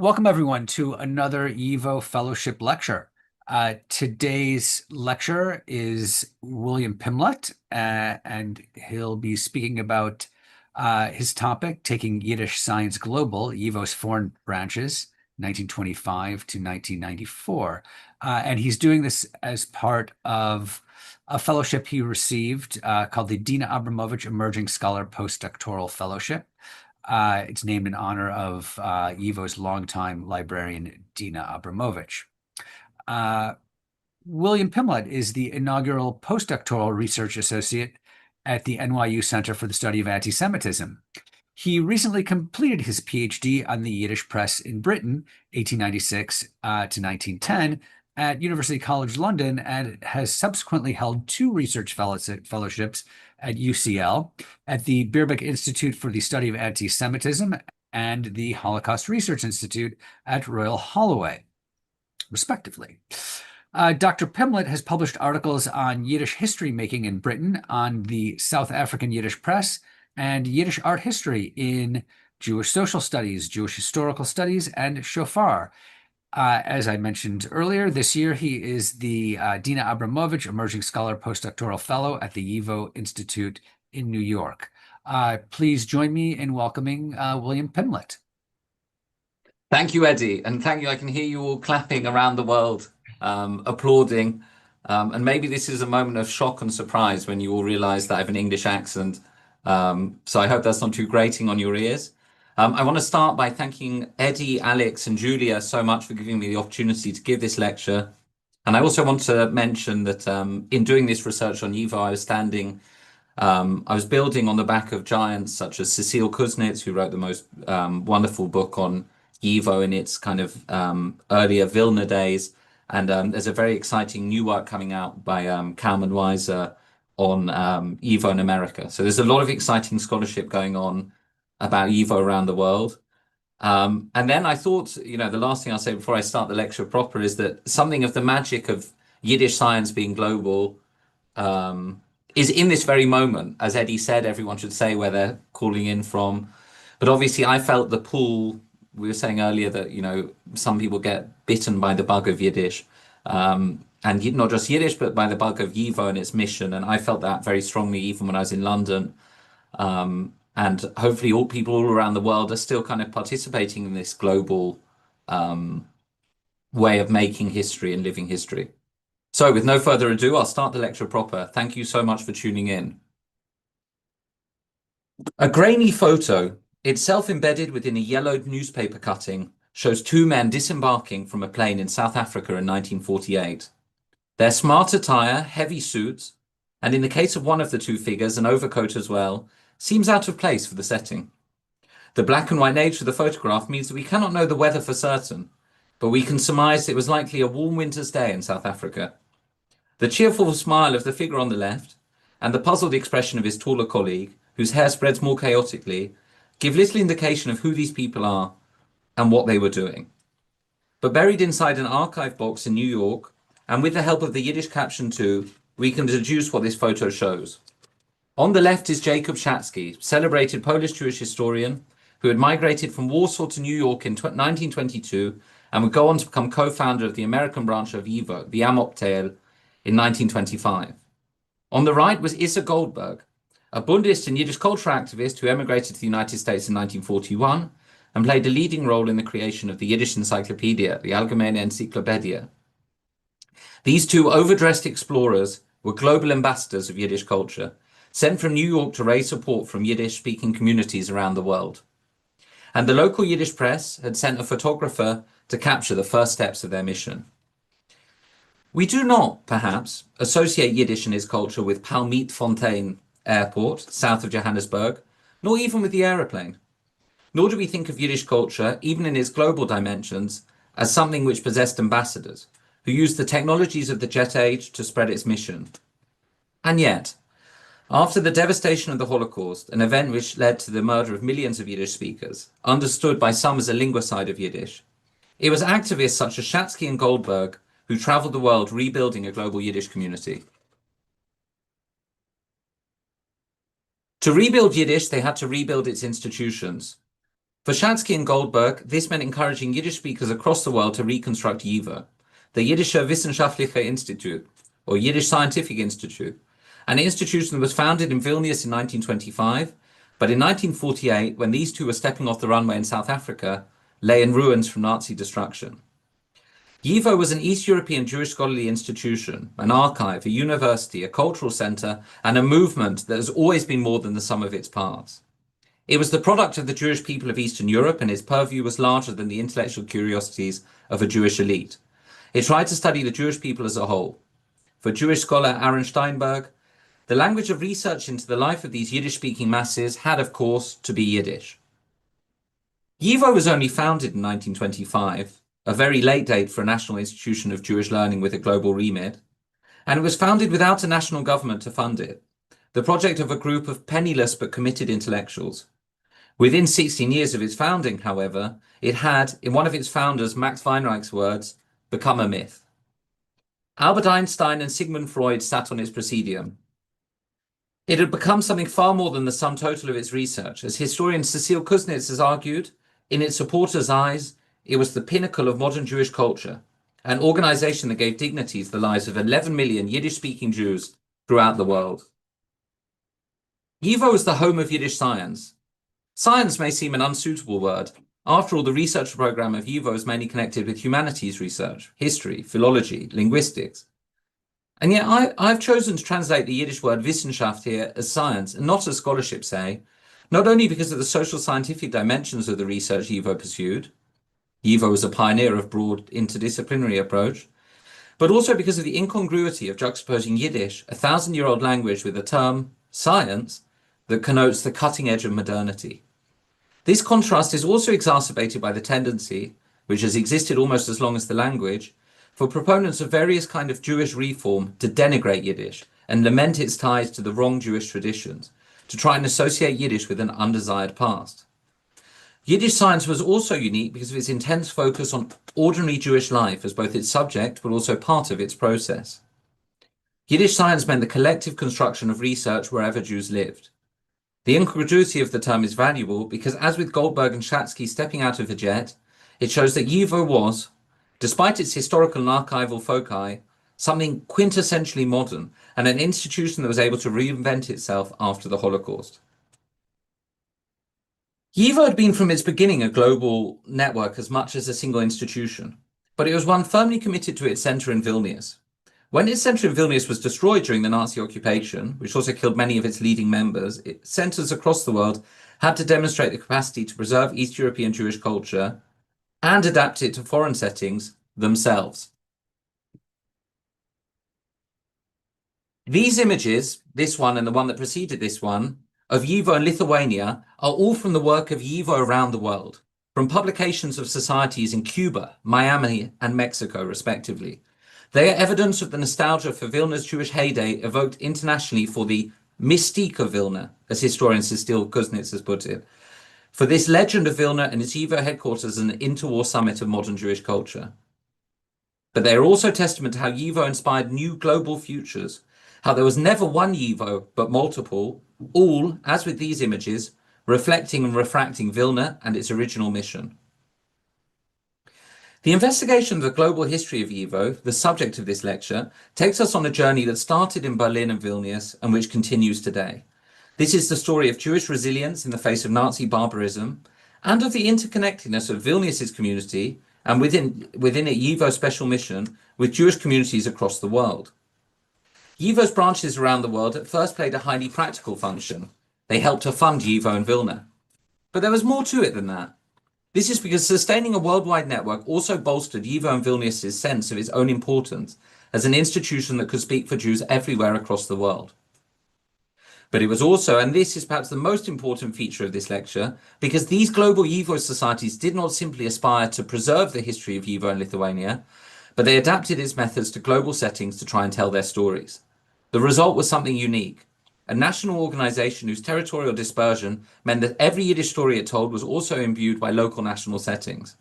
Welcome everyone to another YIVO Fellowship lecture. Today's lecturer is William Pimlott, and he'll be speaking about his topic, Taking Yiddish Science Global, YIVO's Foreign Branches, 1925 to 1994. And he's doing this as part of a fellowship he received called the Dina Abramovich Emerging Scholar Postdoctoral Fellowship. It's named in honor of YIVO's longtime librarian, Dina Abramovich. William Pimlott is the inaugural postdoctoral research associate at the NYU Center for the Study of Anti-Semitism. He recently completed his PhD on the Yiddish press in Britain, 1896 to 1910, at University College London, and has subsequently held two research fellowships at UCL, at the Birkbeck Institute for the Study of Anti-Semitism and the Holocaust Research Institute at Royal Holloway, respectively. Dr. Pimlott has published articles on Yiddish history making in Britain, on the South African Yiddish press, and Yiddish art history in Jewish social studies, Jewish historical studies, and shofar. As I mentioned earlier, this year he is the Dina Abramovich Emerging Scholar Postdoctoral Fellow at the YIVO Institute in New York. Please join me in welcoming William Pimlott. Thank you, Eddie, and thank you. I can hear you all clapping around the world, applauding, and maybe this is a moment of shock and surprise when you all realize that I have an English accent, so I hope that's not too grating on your ears. I want to start by thanking Eddie, Alex, and Julia so much for giving me the opportunity to give this lecture. And I also want to mention that in doing this research on YIVO, I was building on the back of giants such as Cecile Kuznets, who wrote the most wonderful book on YIVO in its kind of earlier Vilna days. And there's a very exciting new work coming out by Kalman Weiser on YIVO in America. So there's a lot of exciting scholarship going on about YIVO around the world. And then I thought, the last thing I'll say before I start the lecture proper is that something of the magic of Yiddish science being global is in this very moment. As Eddie said, everyone should say where they're calling in from. But obviously I felt the pull. We were saying earlier that, some people get bitten by the bug of Yiddish. And not just Yiddish, but by the bug of YIVO and its mission. And I felt that very strongly even when I was in London. And hopefully people all around the world are still kind of participating in this global way of making history and living history. So with no further ado, I'll start the lecture proper. Thank you so much for tuning in. A grainy photo, itself embedded within a yellowed newspaper cutting, shows two men disembarking from a plane in South Africa in 1948. Their smart attire, heavy suits, and in the case of one of the two figures, an overcoat as well, seems out of place for the setting. The black and white nature of the photograph means that we cannot know the weather for certain, but we can surmise it was likely a warm winter's day in South Africa. The cheerful smile of the figure on the left and the puzzled expression of his taller colleague, whose hair spreads more chaotically, give little indication of who these people are and what they were doing. But buried inside an archive box in New York, and with the help of the Yiddish caption too, we can deduce what this photo shows. On the left is Jacob Schatzky, celebrated Polish Jewish historian who had migrated from Warsaw to New York in 1922 and would go on to become co-founder of the American branch of YIVO, the Amok Tale, in 1925. On the right was Issa Goldberg, a Buddhist and Yiddish culture activist who emigrated to the United States in 1941 and played a leading role in the creation of the Yiddish encyclopedia, the Allgemeine Enzyklopädie. These two overdressed explorers were global ambassadors of Yiddish culture, sent from New York to raise support from Yiddish-speaking communities around the world. And the local Yiddish press had sent a photographer to capture the first steps of their mission. We do not, perhaps, associate Yiddish and its culture with Palmytfontein Airport, south of Johannesburg, nor even with the aeroplane. Nor do we think of Yiddish culture, even in its global dimensions, as something which possessed ambassadors, who used the technologies of the jet age to spread its mission. And yet, after the devastation of the Holocaust, an event which led to the murder of millions of Yiddish speakers, understood by some as a linguicide of Yiddish, it was activists such as Schatzky and Goldberg who traveled the world rebuilding a global Yiddish community. To rebuild Yiddish, they had to rebuild its institutions. For Shatsky and Goldberg, this meant encouraging Yiddish speakers across the world to reconstruct YIVO, the Yiddische Wissenschaftliche Institute, or Yiddish Scientific Institute, an institution that was founded in Vilnius in 1925, but in 1948, when these two were stepping off the runway in South Africa, lay in ruins from Nazi destruction. YIVO was an East European Jewish scholarly institution, an archive, a university, a cultural center, and a movement that has always been more than the sum of its parts. It was the product of the Jewish people of Eastern Europe, and its purview was larger than the intellectual curiosities of a Jewish elite. It tried to study the Jewish people as a whole. For Jewish scholar Aaron Steinberg, the language of research into the life of these Yiddish-speaking masses had, of course, to be Yiddish. YIVO was only founded in 1925, a very late date for a national institution of Jewish learning with a global remit, and it was founded without a national government to fund it, the project of a group of penniless but committed intellectuals. Within 16 years of its founding, however, it had, in one of its founders, Max Weinreich's words, become a myth. Albert Einstein and Sigmund Freud sat on its presidium. It had become something far more than the sum total of its research. As historian Cecile Kuznets has argued, in its supporters' eyes, it was the pinnacle of modern Jewish culture, an organization that gave dignity to the lives of 11 million Yiddish-speaking Jews throughout the world. YIVO is the home of Yiddish science. Science may seem an unsuitable word. After all, the research program of YIVO is mainly connected with humanities research, history, philology, linguistics. And yet I've chosen to translate the Yiddish word Wissenschaft here as science and not as scholarship, say, not only because of the social scientific dimensions of the research YIVO pursued. YIVO was a pioneer of broad interdisciplinary approach, but also because of the incongruity of juxtaposing Yiddish, a 1,000-year-old language, with a term, science, that connotes the cutting edge of modernity. This contrast is also exacerbated by the tendency, which has existed almost as long as the language, for proponents of various kinds of Jewish reform to denigrate Yiddish and lament its ties to the wrong Jewish traditions, to try and associate Yiddish with an undesired past. Yiddish science was also unique because of its intense focus on ordinary Jewish life as both its subject but also part of its process. Yiddish science meant the collective construction of research wherever Jews lived. The incongruity of the term is valuable because, as with Goldberg and Shatsky stepping out of a jet, it shows that YIVO was, despite its historical and archival foci, something quintessentially modern and an institution that was able to reinvent itself after the Holocaust. YIVO had been from its beginning a global network as much as a single institution, but it was one firmly committed to its center in Vilnius. When its center in Vilnius was destroyed during the Nazi occupation, which also killed many of its leading members, centers across the world had to demonstrate the capacity to preserve East European Jewish culture and adapt it to foreign settings themselves. These images, this one and the one that preceded this one, of YIVO in Lithuania are all from the work of YIVO around the world, from publications of societies in Cuba, Miami, and Mexico, respectively. They are evidence of the nostalgia for Vilna's Jewish heyday evoked internationally for the mystique of Vilna, as historian Cecile Kuznets has put it, for this legend of Vilna and its YIVO headquarters as an interwar summit of modern Jewish culture. But they are also testament to how YIVO inspired new global futures, how there was never one YIVO, but multiple, all, as with these images, reflecting and refracting Vilna and its original mission. The investigation of the global history of YIVO, the subject of this lecture, takes us on a journey that started in Berlin and Vilnius and which continues today. This is the story of Jewish resilience in the face of Nazi barbarism and of the interconnectedness of Vilnius's community and within it YIVO's special mission with Jewish communities across the world. YIVO's branches around the world at first played a highly practical function. They helped to fund YIVO in Vilna. But there was more to it than that. This is because sustaining a worldwide network also bolstered YIVO and Vilnius's sense of its own importance as an institution that could speak for Jews everywhere across the world. But it was also, and this is perhaps the most important feature of this lecture, because these global YIVO societies did not simply aspire to preserve the history of YIVO in Lithuania, but they adapted its methods to global settings to try and tell their stories. The result was something unique. A national organization whose territorial dispersion meant that every Yiddish story it told was also imbued by local national settings.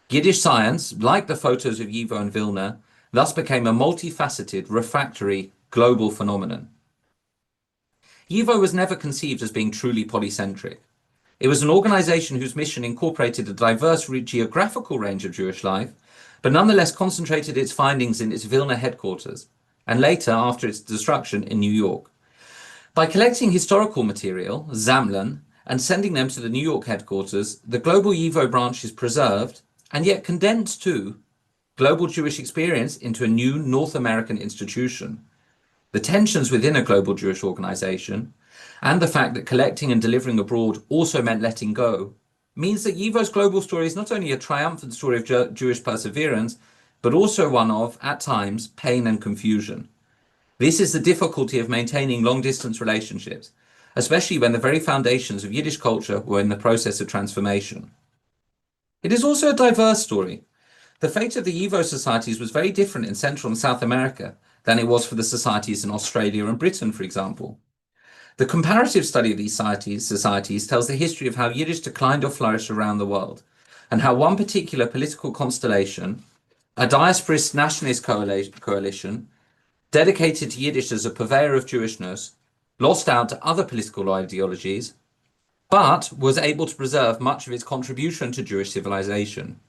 Yiddish science, like the photos of YIVO and Vilna, thus became a multifaceted, refractory, global phenomenon. YIVO was never conceived as being truly polycentric. It was an organization whose mission incorporated a diverse geographical range of Jewish life, but nonetheless concentrated its findings in its Vilna headquarters, and later, after its destruction, in New York. By collecting historical material, Sammeln, and sending them to the New York headquarters, the global YIVO branch is preserved, and yet condensed to global Jewish experience into a new North American institution. The tensions within a global Jewish organization, and the fact that collecting and delivering abroad also meant letting go, means that YIVO's global story is not only a triumphant story of Jewish perseverance, but also one of, at times, pain and confusion. This is the difficulty of maintaining long-distance relationships, especially when the very foundations of Yiddish culture were in the process of transformation. It is also a diverse story. The fate of the YIVO societies was very different in Central and South America than it was for the societies in Australia and Britain, for example. The comparative study of these societies tells the history of how Yiddish declined or flourished around the world, and how one particular political constellation, a diasporist nationalist coalition, dedicated to Yiddish as a purveyor of Jewishness, lost out to other political ideologies, but was able to preserve much of its contribution to Jewish civilization.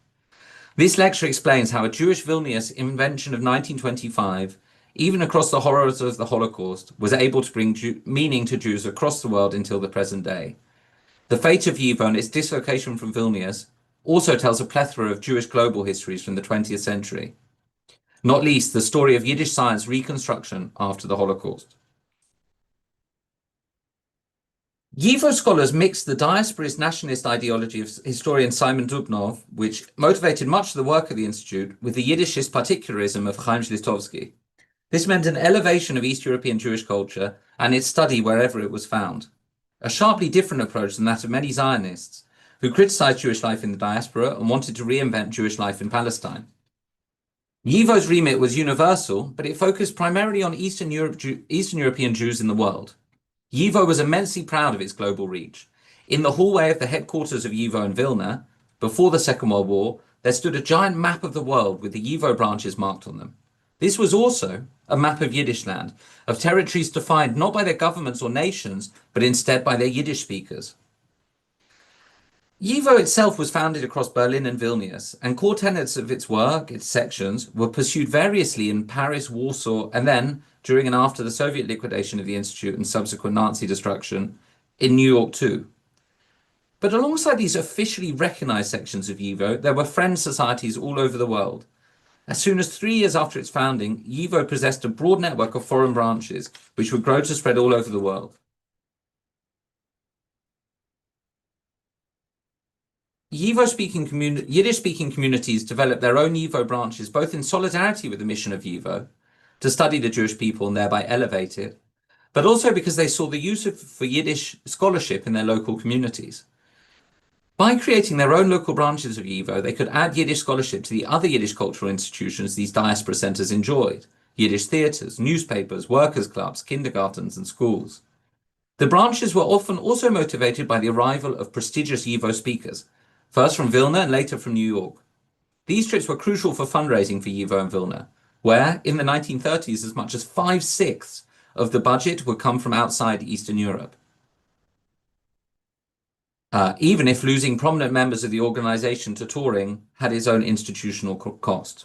This lecture explains how a Jewish Vilnius invention of 1925, even across the horrors of the Holocaust, was able to bring meaning to Jews across the world until the present day. The fate of YIVO and its dislocation from Vilnius also tells a plethora of Jewish global histories from the 20th century, not least the story of Yiddish science reconstruction after the Holocaust. YIVO scholars mixed the diasporist nationalist ideology of historian Simon Dubnow, which motivated much of the work of the Institute, with the Yiddishist particularism of Chaim Ślistowski. This meant an elevation of East European Jewish culture and its study wherever it was found, a sharply different approach than that of many Zionists, who criticized Jewish life in the diaspora and wanted to reinvent Jewish life in Palestine. YIVO's remit was universal, but it focused primarily on Eastern European Jews in the world. YIVO was immensely proud of its global reach. In the hallway of the headquarters of YIVO in Vilna, before the Second World War, there stood a giant map of the world with the YIVO branches marked on them. This was also a map of Yiddish land, of territories defined not by their governments or nations, but instead by their Yiddish speakers. YIVO itself was founded across Berlin and Vilnius, and core tenets of its work, its sections, were pursued variously in Paris, Warsaw, and then, during and after the Soviet liquidation of the Institute and subsequent Nazi destruction, in New York too. But alongside these officially recognized sections of YIVO, there were friend societies all over the world. As soon as 3 years after its founding, YIVO possessed a broad network of foreign branches, which would grow to spread all over the world. Yiddish-speaking communities developed their own YIVO branches, both in solidarity with the mission of YIVO, to study the Jewish people and thereby elevate it, but also because they saw the use for Yiddish scholarship in their local communities. By creating their own local branches of YIVO, they could add Yiddish scholarship to the other Yiddish cultural institutions these diaspora centers enjoyed: Yiddish theaters, newspapers, workers' clubs, kindergartens, and schools. The branches were often also motivated by the arrival of prestigious YIVO speakers, first from Vilna and later from New York. These trips were crucial for fundraising for YIVO in Vilna, where, in the 1930s, as much as 5/6 of the budget would come from outside Eastern Europe. Even if losing prominent members of the organization to touring had its own institutional cost.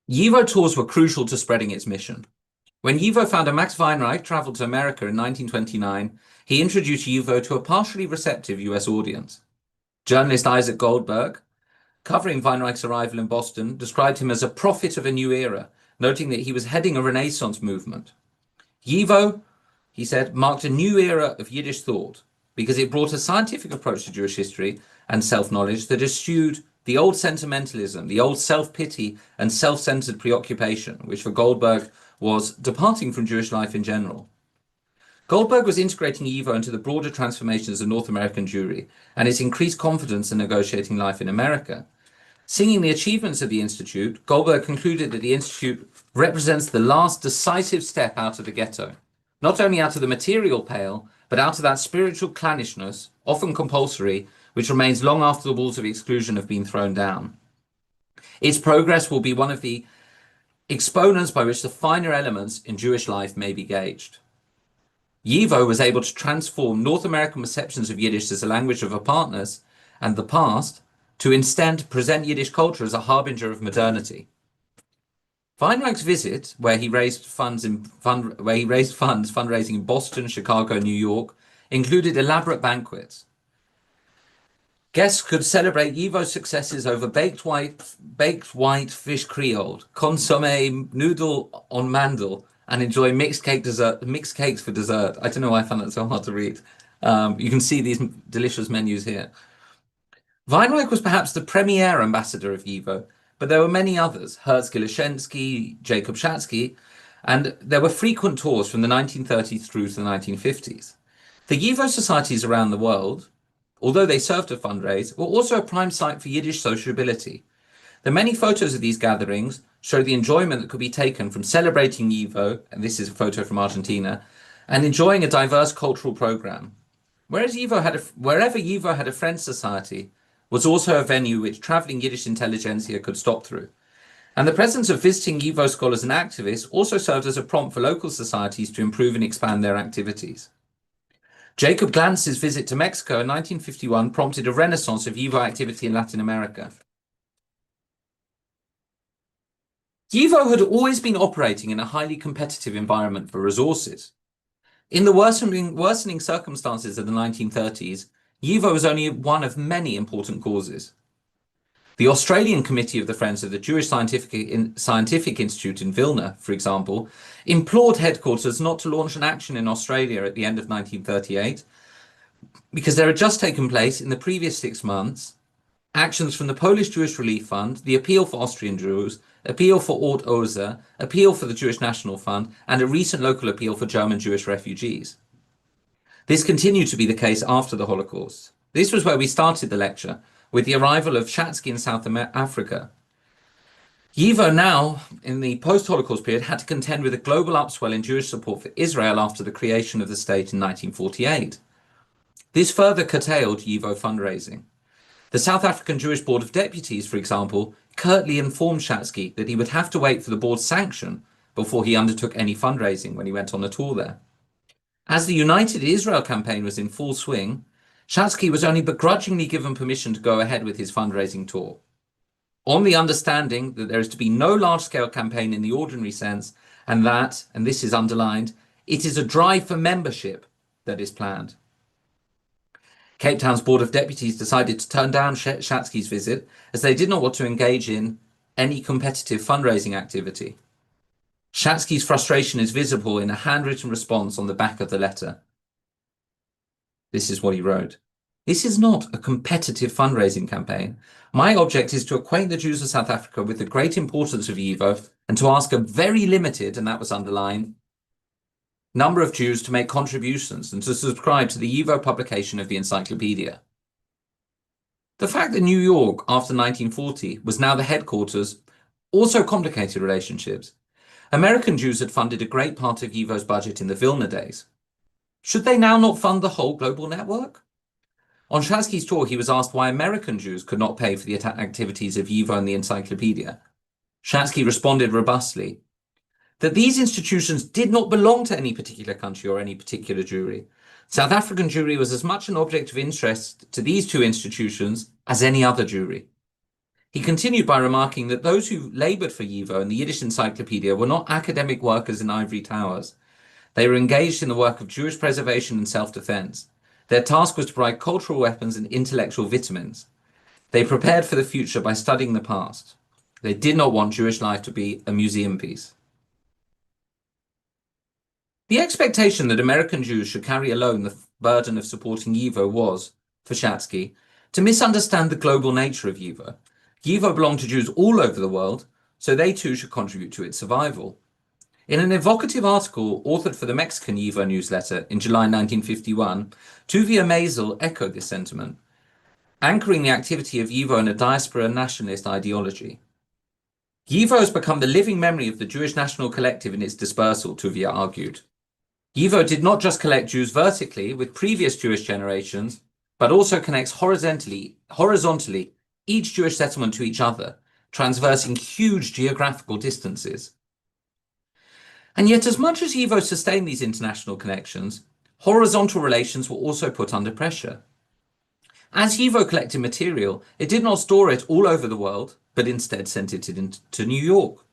YIVO tours were crucial to spreading its mission. When YIVO founder Max Weinreich traveled to America in 1929, he introduced YIVO to a partially receptive US audience. Journalist Isaac Goldberg, covering Weinreich's arrival in Boston, described him as a prophet of a new era, noting that he was heading a Renaissance movement. YIVO, he said, marked a new era of Yiddish thought because it brought a scientific approach to Jewish history and self-knowledge that eschewed the old sentimentalism, the old self-pity and self-centered preoccupation, which for Goldberg was departing from Jewish life in general. Goldberg was integrating YIVO into the broader transformations of North American Jewry and its increased confidence in negotiating life in America. Singing the achievements of the Institute, Goldberg concluded that the Institute represents the last decisive step out of the ghetto, not only out of the material pale, but out of that spiritual clannishness, often compulsory, which remains long after the walls of exclusion have been thrown down. Its progress will be one of the exponents by which the finer elements in Jewish life may be gauged. YIVO was able to transform North American perceptions of Yiddish as a language of apartness and the past to instead present Yiddish culture as a harbinger of modernity. Weinreich's visit, where he raised fundraising in Boston, Chicago, New York, included elaborate banquets. Guests could celebrate YIVO's successes over baked white fish creole, consommé noodle on mandel, and enjoy mixed cakes for dessert. I don't know why I found that so hard to read. You can see these delicious menus here. Weinreich was perhaps the premier ambassador of YIVO, but there were many others, Herz Gilashensky, Jacob Schatzky, and there were frequent tours from the 1930s through to the 1950s. The YIVO societies around the world, although they served to fundraise, were also a prime site for Yiddish sociability. The many photos of these gatherings show the enjoyment that could be taken from celebrating YIVO, and this is a photo from Argentina, and enjoying a diverse cultural program. Wherever YIVO had a Friends Society, was also a venue which traveling Yiddish intelligentsia could stop through. And the presence of visiting YIVO scholars and activists also served as a prompt for local societies to improve and expand their activities. Jacob Glantz's visit to Mexico in 1951 prompted a renaissance of YIVO activity in Latin America. YIVO had always been operating in a highly competitive environment for resources. In the worsening circumstances of the 1930s, YIVO was only one of many important causes. The Australian Committee of the Friends of the Jewish Scientific Institute in Vilna, for example, implored headquarters not to launch an action in Australia at the end of 1938 because there had just taken place in the previous 6 months actions from the Polish Jewish Relief Fund, the Appeal for Austrian Jews, Appeal for Ort Ozer, Appeal for the Jewish National Fund, and a recent local appeal for German Jewish refugees. This continued to be the case after the Holocaust. This was where we started the lecture, with the arrival of Schatzky in South Africa. YIVO now, in the post-Holocaust period, had to contend with a global upswell in Jewish support for Israel after the creation of the state in 1948. This further curtailed YIVO fundraising. The South African Jewish Board of Deputies, for example, curtly informed Schatzky that he would have to wait for the board's sanction before he undertook any fundraising when he went on a tour there. As the United Israel campaign was in full swing, Schatzky was only begrudgingly given permission to go ahead with his fundraising tour, on the understanding that there is to be no large-scale campaign in the ordinary sense, and that, and this is underlined, it is a drive for membership that is planned. Cape Town's Board of Deputies decided to turn down Schatzky's visit as they did not want to engage in any competitive fundraising activity. Schatzky's frustration is visible in a handwritten response on the back of the letter. This is what he wrote. "This is not a competitive fundraising campaign. My object is to acquaint the Jews of South Africa with the great importance of YIVO and to ask a very limited," and that was underlined, "number of Jews to make contributions and to subscribe to the YIVO publication of the encyclopedia." The fact that New York, after 1940, was now the headquarters also complicated relationships. American Jews had funded a great part of YIVO's budget in the Vilna days. Should they now not fund the whole global network? On Schatzky's tour, he was asked why American Jews could not pay for the activities of YIVO and the encyclopedia. Schatzky responded robustly that these institutions did not belong to any particular country or any particular Jewry. South African Jewry was as much an object of interest to these two institutions as any other Jewry. He continued by remarking that those who labored for YIVO and the Yiddish encyclopedia were not academic workers in ivory towers. They were engaged in the work of Jewish preservation and self-defense. Their task was to provide cultural weapons and intellectual vitamins. They prepared for the future by studying the past. They did not want Jewish life to be a museum piece. The expectation that American Jews should carry alone the burden of supporting YIVO was, for Schatzky, to misunderstand the global nature of YIVO. YIVO belonged to Jews all over the world, so they too should contribute to its survival. In an evocative article authored for the Mexican YIVO newsletter in July 1951, Tuvia Maisel echoed this sentiment, anchoring the activity of YIVO in a diaspora nationalist ideology. YIVO has become the living memory of the Jewish national collective in its dispersal, Tuvia argued. YIVO did not just collect Jews vertically with previous Jewish generations, but also connects horizontally each Jewish settlement to each other, transversing huge geographical distances. And yet, as much as YIVO sustained these international connections, horizontal relations were also put under pressure. As YIVO collected material, it did not store it all over the world, but instead sent it to New York.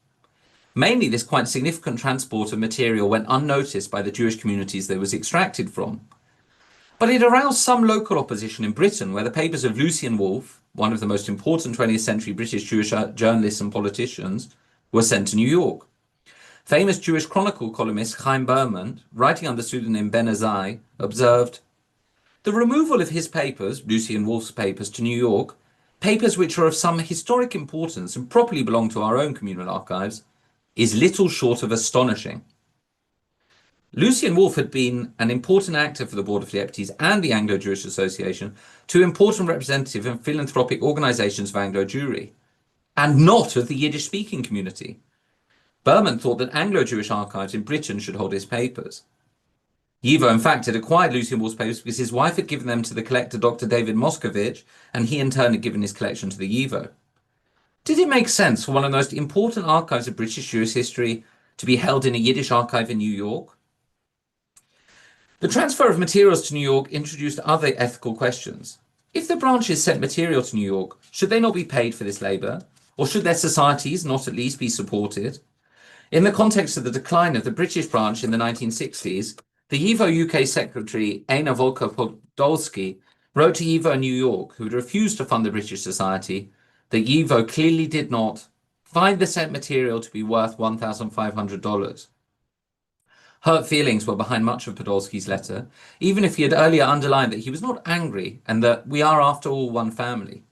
Mainly, this quite significant transport of material went unnoticed by the Jewish communities that it was extracted from. But it aroused some local opposition in Britain, where the papers of Lucian Wolff, one of the most important 20th century British Jewish journalists and politicians, were sent to New York. Famous Jewish Chronicle columnist Chaim Berman, writing under the pseudonym Ben Azai, observed, "The removal of his papers, Lucian Wolff's papers, to New York, papers which are of some historic importance and properly belong to our own communal archives, is little short of astonishing." Lucian Wolff had been an important actor for the Board of Deputies and the Anglo-Jewish Association, two important representative and philanthropic organizations of Anglo-Jewry, and not of the Yiddish-speaking community. Berman thought that Anglo-Jewish archives in Britain should hold his papers. YIVO, in fact, had acquired Lucian Wolff's papers because his wife had given them to the collector Dr. David Moscovich, and he in turn had given his collection to the YIVO. Did it make sense for one of the most important archives of British Jewish history to be held in a Yiddish archive in New York? The transfer of materials to New York introduced other ethical questions. If the branches sent material to New York, should they not be paid for this labour? Or should their societies not at least be supported? In the context of the decline of the British branch in the 1960s, the YIVO UK secretary, Aina Volker-Podolsky, wrote to YIVO in New York, who had refused to fund the British Society, that YIVO clearly did not find the sent material to be worth $1,500. Hurt feelings were behind much of Podolsky's letter, even if he had earlier underlined that he was not angry and that we are, after all, one family.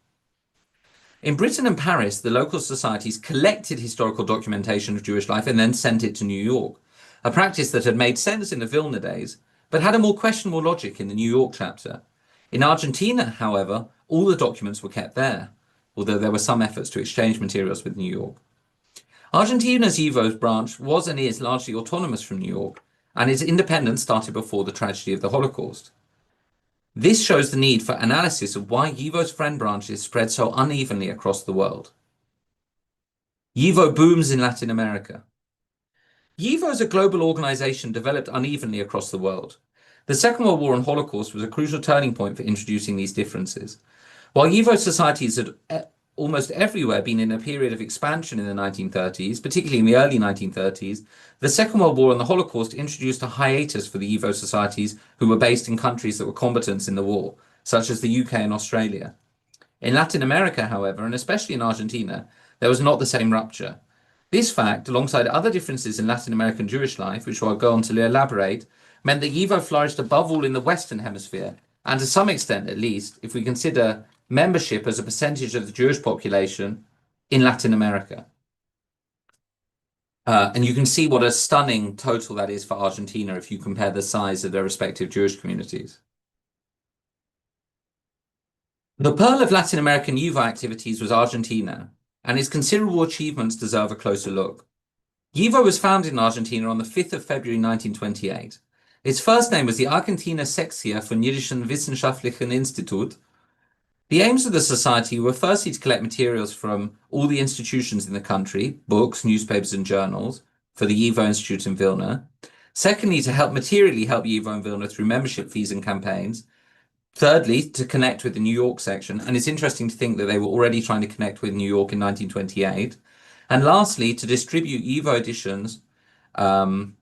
In Britain and Paris, the local societies collected historical documentation of Jewish life and then sent it to New York, a practice that had made sense in the Vilna days, but had a more questionable logic in the New York chapter. In Argentina, however, all the documents were kept there, although there were some efforts to exchange materials with New York. Argentina's YIVO branch was and is largely autonomous from New York, and its independence started before the tragedy of the Holocaust. This shows the need for analysis of why YIVO's friend branches spread so unevenly across the world. YIVO booms in Latin America. YIVO as a global organization developed unevenly across the world. The Second World War and Holocaust was a crucial turning point for introducing these differences. While YIVO societies had almost everywhere been in a period of expansion in the 1930s, particularly in the early 1930s, the Second World War and the Holocaust introduced a hiatus for the YIVO societies who were based in countries that were combatants in the war, such as the UK and Australia. In Latin America, however, and especially in Argentina, there was not the same rupture. This fact, alongside other differences in Latin American Jewish life, which I'll go on to elaborate, meant that YIVO flourished above all in the Western Hemisphere, and to some extent at least, if we consider membership as a percentage of the Jewish population in Latin America. And you can see what a stunning total that is for Argentina if you compare the size of their respective Jewish communities. The pearl of Latin American YIVO activities was Argentina, and its considerable achievements deserve a closer look. YIVO was founded in Argentina on the 5th of February 1928. Its first name was the Argentina Sektia von Jiddischen Wissenschaftlichen Institut. The aims of the society were firstly to collect materials from all the institutions in the country, books, newspapers and journals, for the YIVO Institute in Vilna. Secondly, to materially help YIVO in Vilna through membership fees and campaigns. Thirdly, to connect with the New York section. And it's interesting to think that they were already trying to connect with New York in 1928. And lastly, to distribute YIVO editions, and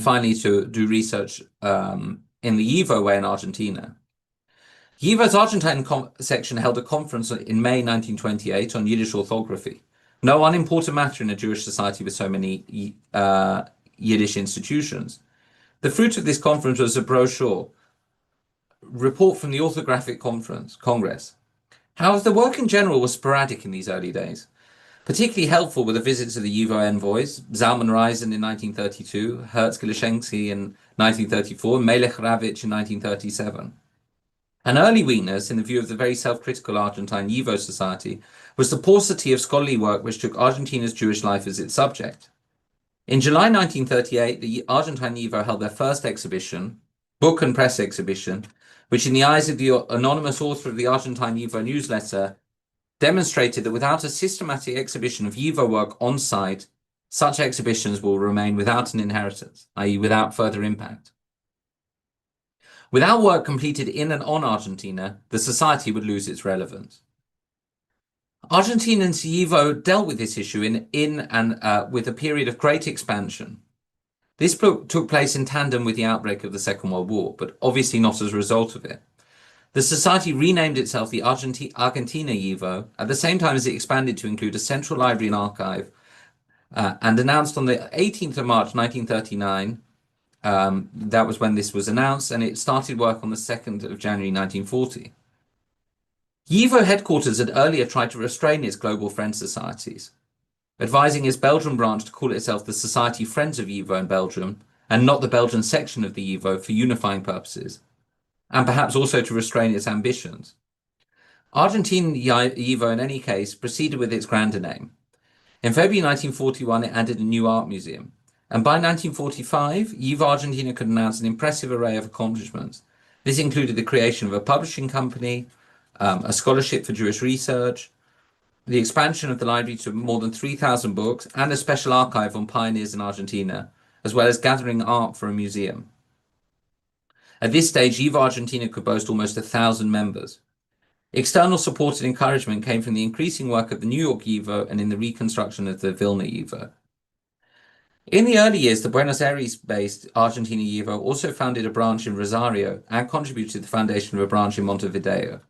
finally to do research in the YIVO way in Argentina. YIVO's Argentine section held a conference in May 1928 on Yiddish orthography, no unimportant matter in a Jewish society with so many Yiddish institutions. The fruit of this conference was a brochure, report from the Orthographic Congress. However, the work in general was sporadic in these early days. Particularly helpful were the visits of the YIVO envoys, Zalman Reisen in 1932, Herz Glishenski in 1934, and Melech Ravitch in 1937. An early weakness, in the view of the very self-critical Argentine YIVO society, was the paucity of scholarly work which took Argentina's Jewish life as its subject. In July 1938, the Argentine YIVO held their first exhibition, book and press exhibition, which in the eyes of the anonymous author of the Argentine YIVO newsletter, demonstrated that without a systematic exhibition of YIVO work on site, Such exhibitions will remain without an inheritance, i.e. without further impact. Without work completed in and on Argentina, the society would lose its relevance. Argentina's YIVO dealt with this issue with a period of great expansion. This took place in tandem with the outbreak of the Second World War, but obviously not as a result of it. The society renamed itself the Argentina YIVO at the same time as it expanded to include a central library and archive, and announced on the 18th of March 1939, that was when this was announced, and it started work on the 2nd of January 1940. YIVO headquarters had earlier tried to restrain its global friend societies, advising its Belgian branch to call itself the Society Friends of YIVO in Belgium, and not the Belgian section of the YIVO for unifying purposes, and perhaps also to restrain its ambitions. Argentine YIVO, in any case, proceeded with its grander name. In February 1941, it added a new art museum, and by 1945, YIVO Argentina could announce an impressive array of accomplishments. This included the creation of a publishing company, a scholarship for Jewish research, the expansion of the library to more than 3,000 books, and a special archive on pioneers in Argentina, as well as gathering art for a museum. At this stage, YIVO Argentina could boast almost 1,000 members. External support and encouragement came from the increasing work of the New York YIVO and in the reconstruction of the Vilna YIVO. In the early years, the Buenos Aires-based Argentina YIVO also founded a branch in Rosario and contributed to the foundation of a branch in Montevideo.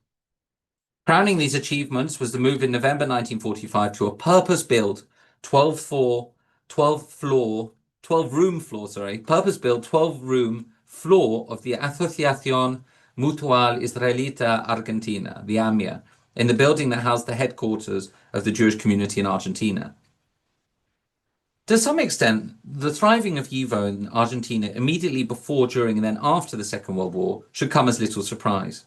Crowning these achievements was the move in November 1945 to a purpose-built 12-room floor of the Asociación Mutual Israelita Argentina, the AMIA, in the building that housed the headquarters of the Jewish community in Argentina. To some extent, the thriving of YIVO in Argentina immediately before, during, and then after the Second World War should come as little surprise.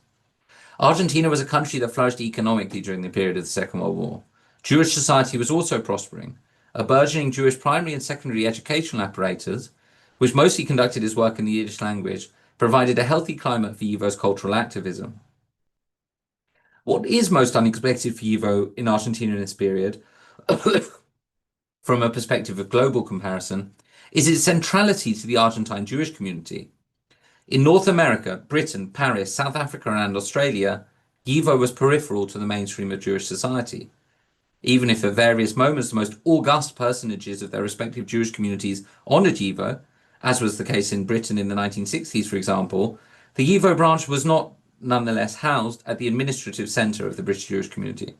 Argentina was a country that flourished economically during the period of the Second World War. Jewish society was also prospering. A burgeoning Jewish primary and secondary educational apparatus, which mostly conducted its work in the Yiddish language, provided a healthy climate for YIVO's cultural activism. What is most unexpected for YIVO in Argentina in this period, from a perspective of global comparison, is its centrality to the Argentine Jewish community. In North America, Britain, Paris, South Africa, and Australia, YIVO was peripheral to the mainstream of Jewish society. Even if at various moments the most august personages of their respective Jewish communities honored YIVO, as was the case in Britain in the 1960s, for example, the YIVO branch was not nonetheless housed at the administrative centre of the British Jewish community.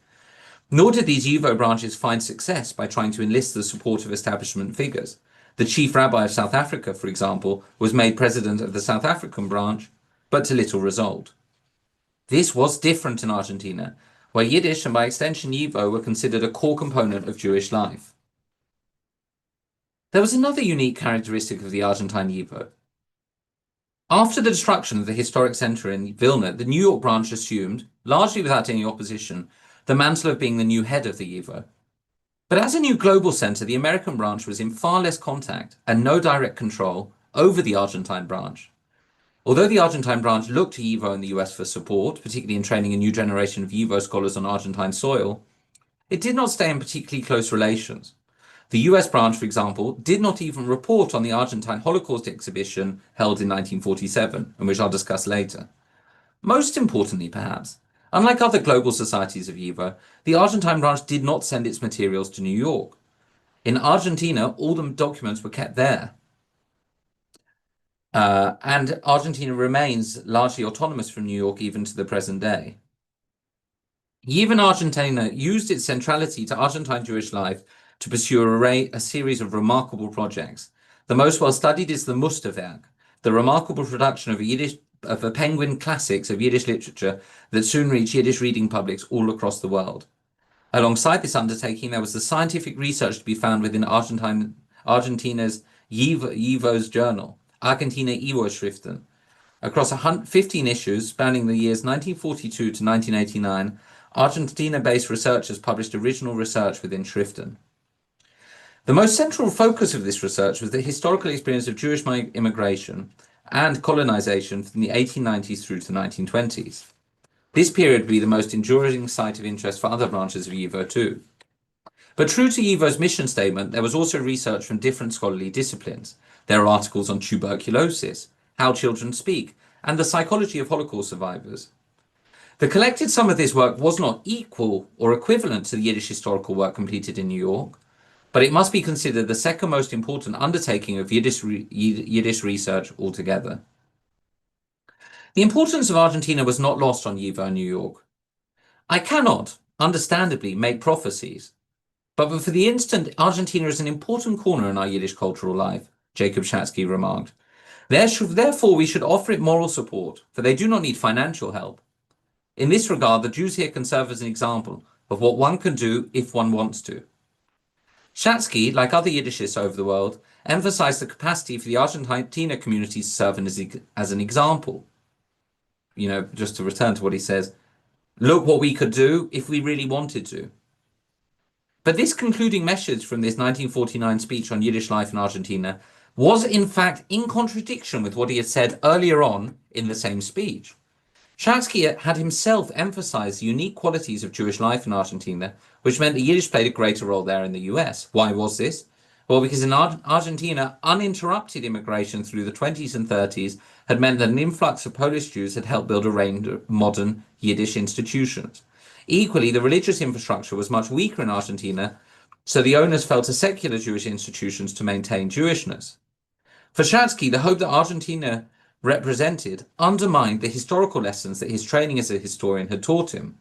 Nor did these YIVO branches find success by trying to enlist the support of establishment figures. The chief rabbi of South Africa, for example, was made president of the South African branch, but to little result. This was different in Argentina, where Yiddish and by extension YIVO were considered a core component of Jewish life. There was another unique characteristic of the Argentine YIVO. After the destruction of the historic centre in Vilna, the New York branch assumed, largely without any opposition, the mantle of being the new head of the YIVO. But as a new global centre, the American branch was in far less contact and no direct control over the Argentine branch. Although the Argentine branch looked to YIVO in the US for support, particularly in training a new generation of YIVO scholars on Argentine soil, it did not stay in particularly close relations. The US branch, for example, did not even report on the Argentine Holocaust exhibition held in 1947, and which I'll discuss later. Most importantly, perhaps, unlike other global societies of YIVO, the Argentine branch did not send its materials to New York. In Argentina, all the documents were kept there. And Argentina remains largely autonomous from New York even to the present day. YIVO Argentina used its centrality to Argentine Jewish life to pursue a series of remarkable projects. The most well-studied is the Musterwerk, the remarkable production of a penguin classics of Yiddish literature that soon reached Yiddish reading publics all across the world. Alongside this undertaking, there was the scientific research to be found within Argentina's YIVO's journal, Argentina YIVO-Schriften. Across 15 issues spanning the years 1942 to 1989, Argentina-based researchers published original research within Schriften. The most central focus of this research was the historical experience of Jewish immigration and colonization from the 1890s through to the 1920s. This period would be the most enduring site of interest for other branches of YIVO too. But true to YIVO's mission statement, there was also research from different scholarly disciplines. There are articles on tuberculosis, how children speak, and the psychology of Holocaust survivors. The collected sum of this work was not equal or equivalent to the Yiddish historical work completed in New York, but it must be considered the second most important undertaking of Yiddish research altogether. The importance of Argentina was not lost on YIVO in New York. I cannot, understandably, make prophecies, but for the instant, Argentina is an important corner in our Yiddish cultural life, Jacob Schatzky remarked. Therefore, we should offer it moral support, for they do not need financial help. In this regard, the Jews here can serve as an example of what one can do if one wants to. Schatzky, like other Yiddishists over the world, emphasized the capacity for the Argentina community to serve as an example. You know, just to return to what he says, look what we could do if we really wanted to. But this concluding message from this 1949 speech on Yiddish life in Argentina was in fact in contradiction with what he had said earlier on in the same speech. Schatzky had himself emphasized the unique qualities of Jewish life in Argentina, which meant that Yiddish played a greater role there in the US. Why was this? Well, because in Argentina, uninterrupted immigration through the 20s and 30s had meant that an influx of Polish Jews had helped build a range of modern Yiddish institutions. Equally, the religious infrastructure was much weaker in Argentina, so the owners fell to secular Jewish institutions to maintain Jewishness. For Schatzky, the hope that Argentina represented undermined the historical lessons that his training as a historian had taught him.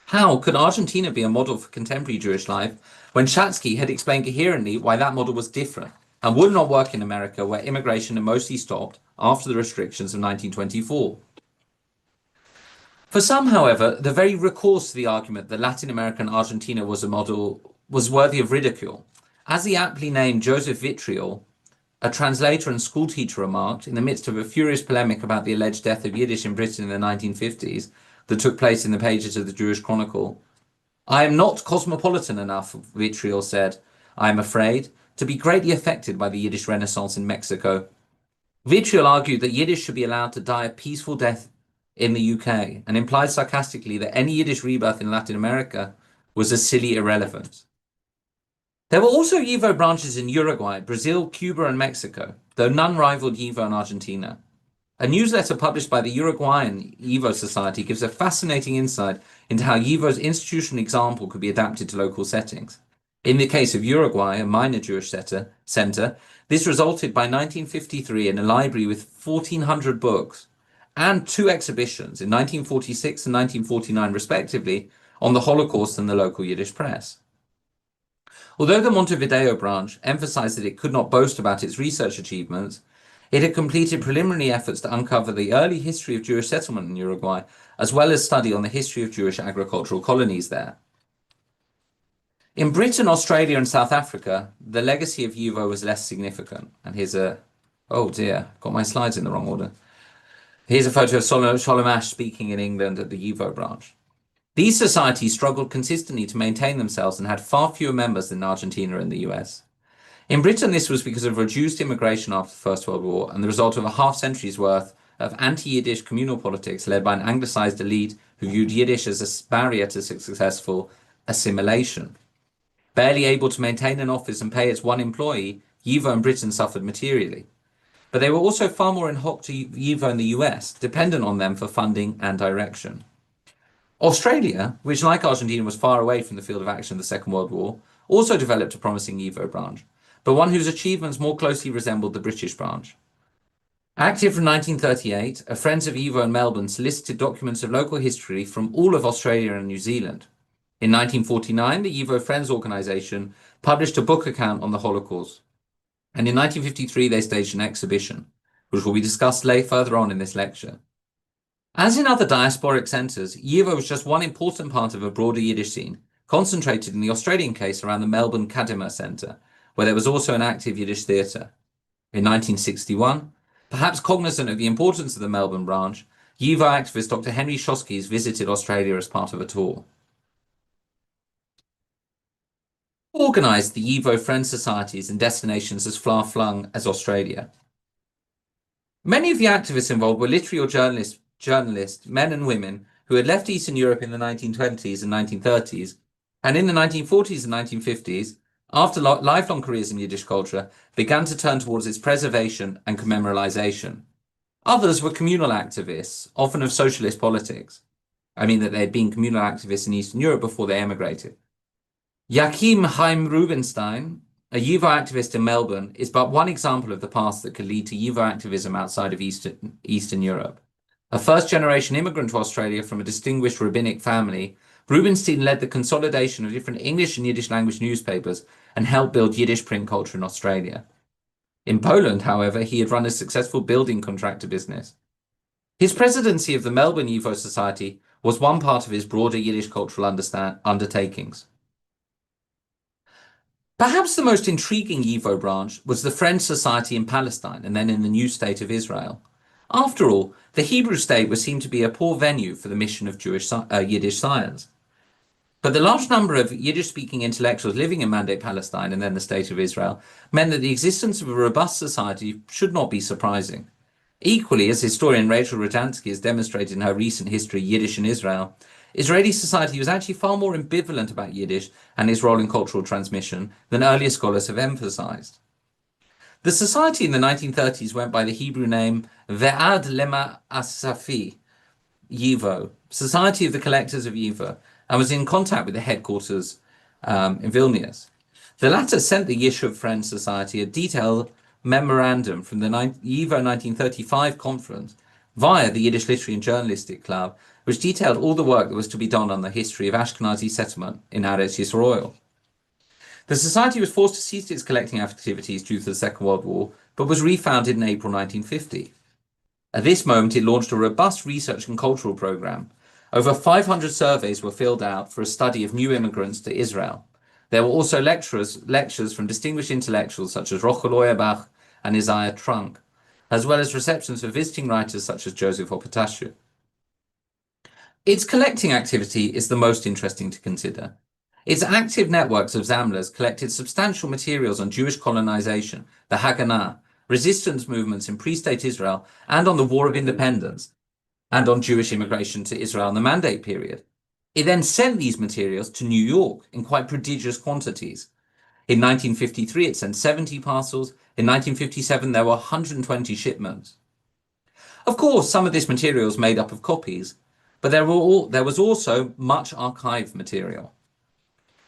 How could Argentina be a model for contemporary Jewish life when Schatzky had explained coherently why that model was different and would not work in America, where immigration had mostly stopped after the restrictions of 1924? For some, however, the very recourse to the argument that Latin America and Argentina was a model was worthy of ridicule. As the aptly named Joseph Vitriol, a translator and schoolteacher, remarked in the midst of a furious polemic about the alleged death of Yiddish in Britain in the 1950s that took place in the pages of the Jewish Chronicle, "I am not cosmopolitan enough," Vitriol said, "I am afraid, to be greatly affected by the Yiddish Renaissance in Mexico." Vitriol argued that Yiddish should be allowed to die a peaceful death in the UK, and implied sarcastically that any Yiddish rebirth in Latin America was a silly irrelevance. There were also YIVO branches in Uruguay, Brazil, Cuba, and Mexico, though none rivaled YIVO in Argentina. A newsletter published by the Uruguayan YIVO Society gives a fascinating insight into how YIVO's institutional example could be adapted to local settings. In the case of Uruguay, a minor Jewish center, this resulted by 1953 in a library with 1,400 books and 2 exhibitions in 1946 and 1949 respectively on the Holocaust and the local Yiddish press. Although the Montevideo branch emphasized that it could not boast about its research achievements, it had completed preliminary efforts to uncover the early history of Jewish settlement in Uruguay, as well as study on the history of Jewish agricultural colonies there. In Britain, Australia, and South Africa, the legacy of YIVO was less significant. And here's oh dear, got my slides in the wrong order. Here's a photo of Sholem Asch speaking in England at the YIVO branch. These societies struggled consistently to maintain themselves and had far fewer members than Argentina and the US. In Britain, this was because of reduced immigration after the First World War and the result of a half-century's worth of anti-Yiddish communal politics led by an anglicized elite who viewed Yiddish as a barrier to successful assimilation. Barely able to maintain an office and pay its one employee, YIVO in Britain suffered materially. But they were also far more in hock to YIVO in the US, dependent on them for funding and direction. Australia, which like Argentina was far away from the field of action of the Second World War, also developed a promising YIVO branch, but one whose achievements more closely resembled the British branch. Active from 1938, a Friends of YIVO in Melbourne solicited documents of local history from all of Australia and New Zealand. In 1949, the YIVO Friends organisation published a book account on the Holocaust, and in 1953 they staged an exhibition, which will be discussed further on in this lecture. As in other diasporic centres, YIVO was just one important part of a broader Yiddish scene, concentrated in the Australian case around the Melbourne Kadima Centre, where there was also an active Yiddish theatre. In 1961, perhaps cognizant of the importance of the Melbourne branch, YIVO activist Dr. Henry Shoskes visited Australia as part of a tour. He organised the YIVO Friends Societies in destinations as far-flung as Australia. Many of the activists involved were literary or journalists, men and women, who had left Eastern Europe in the 1920s and 1930s And in the 1940s and 1950s, after lifelong careers in Yiddish culture, began to turn towards its preservation and commemorization. Others were communal activists, often of socialist politics. I mean that they'd been communal activists in Eastern Europe before they emigrated. Joachim Chaim Rubinstein, a YIVO activist in Melbourne, is but one example of the paths that could lead to YIVO activism outside of Eastern Europe. A first-generation immigrant to Australia from a distinguished rabbinic family, Rubinstein led the consolidation of different English and Yiddish language newspapers and helped build Yiddish print culture in Australia. In Poland, however, he had run a successful building contractor business. His presidency of the Melbourne YIVO Society was one part of his broader Yiddish cultural undertakings. Perhaps the most intriguing YIVO branch was the Friends Society in Palestine and then in the new state of Israel. After all, the Hebrew state was seen to be a poor venue for the mission of Yiddish science. But the large number of Yiddish-speaking intellectuals living in Mandate Palestine and then the State of Israel meant that the existence of a robust society should not be surprising. Equally, as historian Rachel Rudansky has demonstrated in her recent history, Yiddish in Israel, Israeli society was actually far more ambivalent about Yiddish and its role in cultural transmission than earlier scholars have emphasized. The society in the 1930s went by the Hebrew name Ve'ad Lema Asafi, YIVO, Society of the Collectors of YIVO, and was in contact with the headquarters in Vilnius. The latter sent the Yishuv Friends Society a detailed memorandum from the YIVO 1935 conference via the Yiddish Literary and Journalistic Club, which detailed all the work that was to be done on the history of Ashkenazi settlement in Eretz Yisrael. The society was forced to cease its collecting activities due to the Second World War, but was refounded in April 1950. At this moment, it launched a robust research and cultural program. Over 500 surveys were filled out for a study of new immigrants to Israel. There were also lectures from distinguished intellectuals such as Rochel Auerbach and Isaiah Trunk, as well as receptions for visiting writers such as Joseph Opotashu. Its collecting activity is the most interesting to consider. Its active networks of Zamlers collected substantial materials on Jewish colonization, the Haganah, resistance movements in pre-state Israel, and on the War of Independence, and on Jewish immigration to Israel in the Mandate period. It then sent these materials to New York in quite prodigious quantities. In 1953, it sent 70 parcels. In 1957, there were 120 shipments. Of course, some of this material is made up of copies, but there was also much archived material.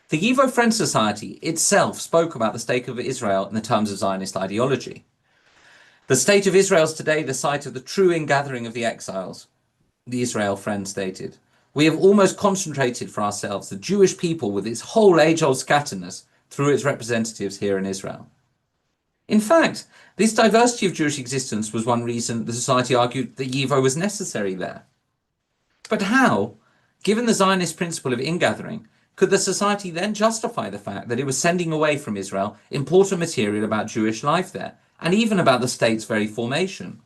The YIVO Friends Society itself spoke about the state of Israel in the terms of Zionist ideology. The state of Israel is today the site of the true ingathering of the exiles, the Israel Friends stated. We have almost concentrated for ourselves the Jewish people with its whole age-old scatterness through its representatives here in Israel. In fact, this diversity of Jewish existence was one reason the society argued that YIVO was necessary there. But how, given the Zionist principle of ingathering, could the society then justify the fact that it was sending away from Israel important material about Jewish life there, and even about the state's very formation?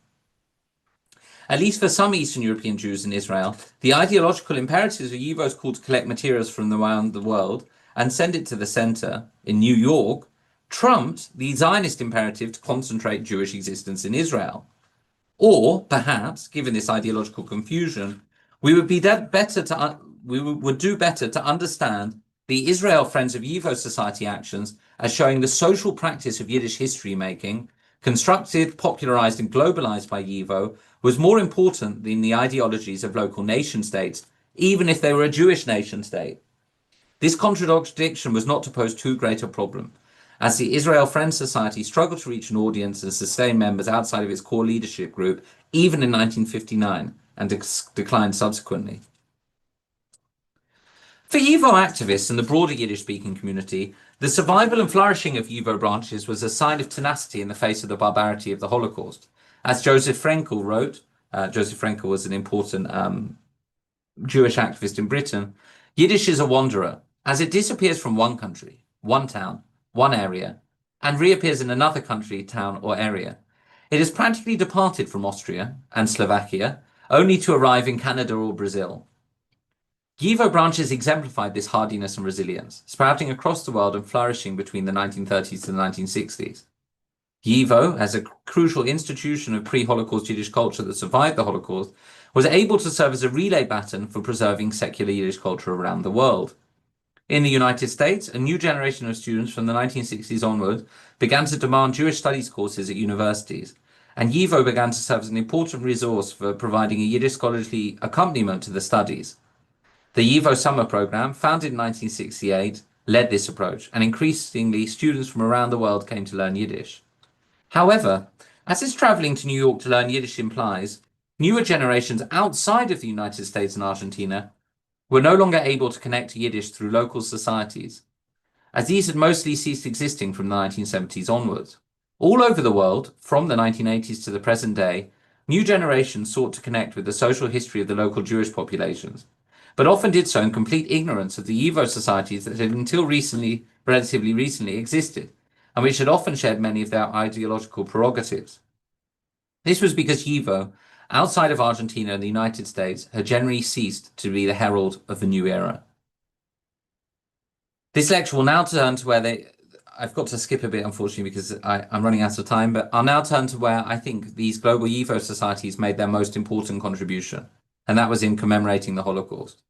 At least for some Eastern European Jews in Israel, the ideological imperatives of YIVO's call to collect materials from around the world and send it to the center in New York trumped the Zionist imperative to concentrate Jewish existence in Israel. Or, perhaps, given this ideological confusion, we would do better to understand the Israel Friends of YIVO Society actions as showing the social practice of Yiddish history making, constructed, popularized, and globalized by YIVO, was more important than the ideologies of local nation states, even if they were a Jewish nation state. This contradiction was not to pose too great a problem, as the Israel Friends Society struggled to reach an audience and sustain members outside of its core leadership group, even in 1959, and declined subsequently. For YIVO activists and the broader Yiddish-speaking community, the survival and flourishing of YIVO branches was a sign of tenacity in the face of the barbarity of the Holocaust. As Joseph Frenkel wrote, Joseph Frenkel was an important Jewish activist in Britain, Yiddish is a wanderer, as it disappears from one country, one town, one area, and reappears in another country, town, or area. It has practically departed from Austria and Slovakia, only to arrive in Canada or Brazil. YIVO branches exemplified this hardiness and resilience, sprouting across the world and flourishing between the 1930s to the 1960s. YIVO, as a crucial institution of pre-Holocaust Yiddish culture that survived the Holocaust, was able to serve as a relay baton for preserving secular Yiddish culture around the world. In the United States, a new generation of students from the 1960s onward began to demand Jewish studies courses at universities, and YIVO began to serve as an important resource for providing a Yiddish scholarly accompaniment to the studies. The YIVO summer program, founded in 1968, led this approach, and increasingly students from around the world came to learn Yiddish. However, as is traveling to New York to learn Yiddish implies, newer generations outside of the United States and Argentina were no longer able to connect to Yiddish through local societies, as these had mostly ceased existing from the 1970s onwards. All over the world, from the 1980s to the present day, new generations sought to connect with the social history of the local Jewish populations, but often did so in complete ignorance of the YIVO societies that had until recently, relatively recently, existed, and which had often shared many of their ideological prerogatives. This was because YIVO, outside of Argentina and the United States, had generally ceased to be the herald of the new era. This lecture will now turn to where I've got to skip a bit, unfortunately, because I'm running out of time, but I'll now turn to where I think these global YIVO societies made their most important contribution, and that was in commemorating the Holocaust.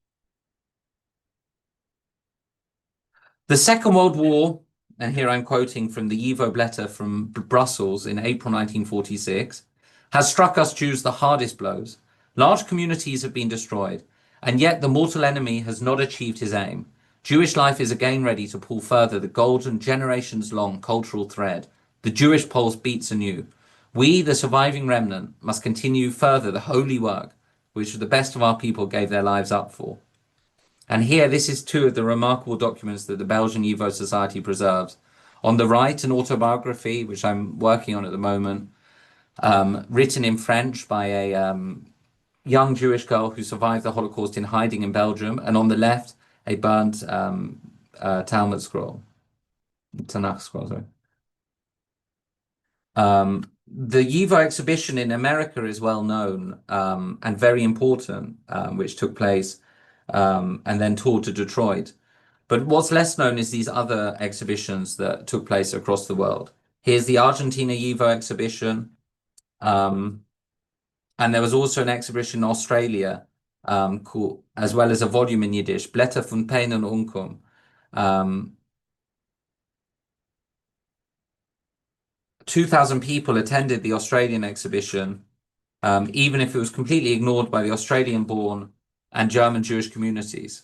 The Second World War, and here I'm quoting from the YIVO letter from Brussels in April 1946, has struck us Jews the hardest blows. Large communities have been destroyed, and yet the mortal enemy has not achieved his aim. Jewish life is again ready to pull further the golden generations-long cultural thread. The Jewish pulse beats anew. We, the surviving remnant, must continue further the holy work which the best of our people gave their lives up for. And here, this is two of the remarkable documents that the Belgian YIVO Society preserves. On the right, an autobiography, which I'm working on at the moment, written in French by a young Jewish girl who survived the Holocaust in hiding in Belgium. And on the left, a burnt Talmud scroll, Tanakh scroll, sorry. The YIVO exhibition in America is well known and very important, which took place and then toured to Detroit. But what's less known is these other exhibitions that took place across the world. Here's the Argentina YIVO exhibition. And there was also an exhibition in Australia, as well as a volume in Yiddish, Blätter von Pain und Unkum. 2,000 people attended the Australian exhibition, even if it was completely ignored by the Australian-born and German Jewish communities.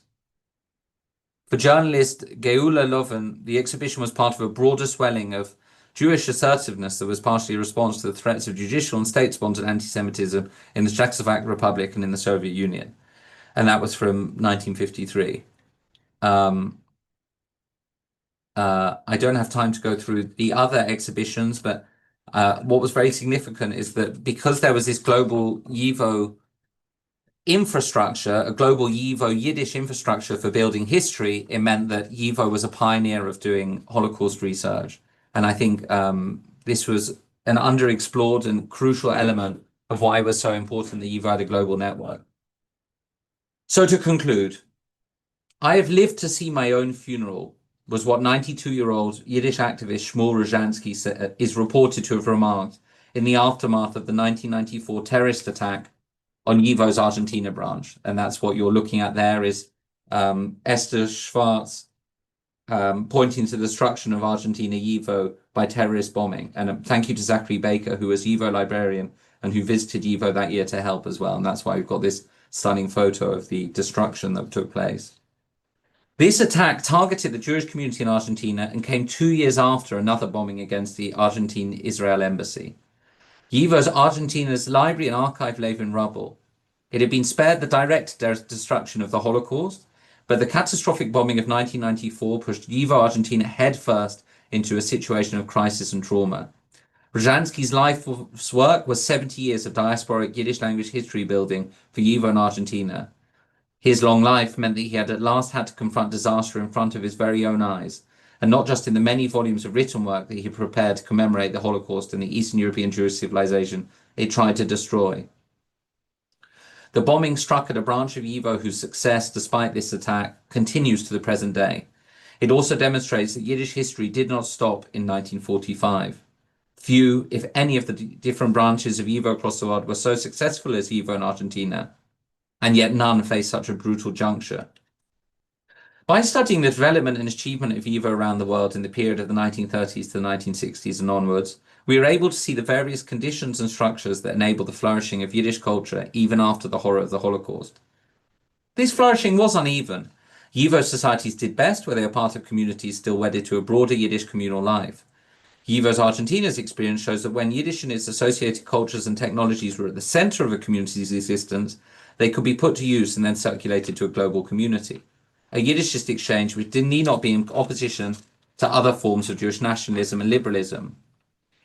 For journalist Geula Loven, the exhibition was part of a broader swelling of Jewish assertiveness that was partially a response to the threats of judicial and state-sponsored anti-Semitism in the Czechoslovak Republic and in the Soviet Union. And that was from 1953. I don't have time to go through the other exhibitions, but what was very significant is that because there was this global YIVO infrastructure, a global YIVO Yiddish infrastructure for building history, it meant that YIVO was a pioneer of doing Holocaust research. And I think this was an underexplored and crucial element of why it was so important that YIVO had a global network. So to conclude, I have lived to see my own funeral, was what 92-year-old Yiddish activist Shmuel Rojansky is reported to have remarked in the aftermath of the 1994 terrorist attack on YIVO's Argentina branch. And that's what you're looking at there is Esther Schwartz pointing to the destruction of Argentina YIVO by terrorist bombing. And thank you to Zachary Baker, who was YIVO librarian and who visited YIVO that year to help as well. And that's why we've got this stunning photo of the destruction that took place. This attack targeted the Jewish community in Argentina and came 2 years after another bombing against the Argentine-Israel embassy. YIVO's Argentina's library and archive lay in rubble. It had been spared the direct destruction of the Holocaust, but the catastrophic bombing of 1994 pushed YIVO Argentina headfirst into a situation of crisis and trauma. Rojansky's life's work was 70 years of diasporic Yiddish language history building for YIVO in Argentina. His long life meant that he had at last had to confront disaster in front of his very own eyes, and not just in the many volumes of written work that he prepared to commemorate the Holocaust and the Eastern European Jewish civilization it tried to destroy. The bombing struck at a branch of YIVO whose success, despite this attack, continues to the present day. It also demonstrates that Yiddish history did not stop in 1945. Few, if any, of the different branches of YIVO across the world were so successful as YIVO in Argentina, and yet none faced such a brutal juncture. By studying the development and achievement of YIVO around the world in the period of the 1930s to the 1960s and onwards, we are able to see the various conditions and structures that enable the flourishing of Yiddish culture even after the horror of the Holocaust. This flourishing was uneven. YIVO societies did best where they are part of communities still wedded to a broader Yiddish communal life. YIVO's Argentina's experience shows that when Yiddish and its associated cultures and technologies were at the center of a community's existence, they could be put to use and then circulated to a global community. A Yiddishist exchange which need not be in opposition to other forms of Jewish nationalism and liberalism.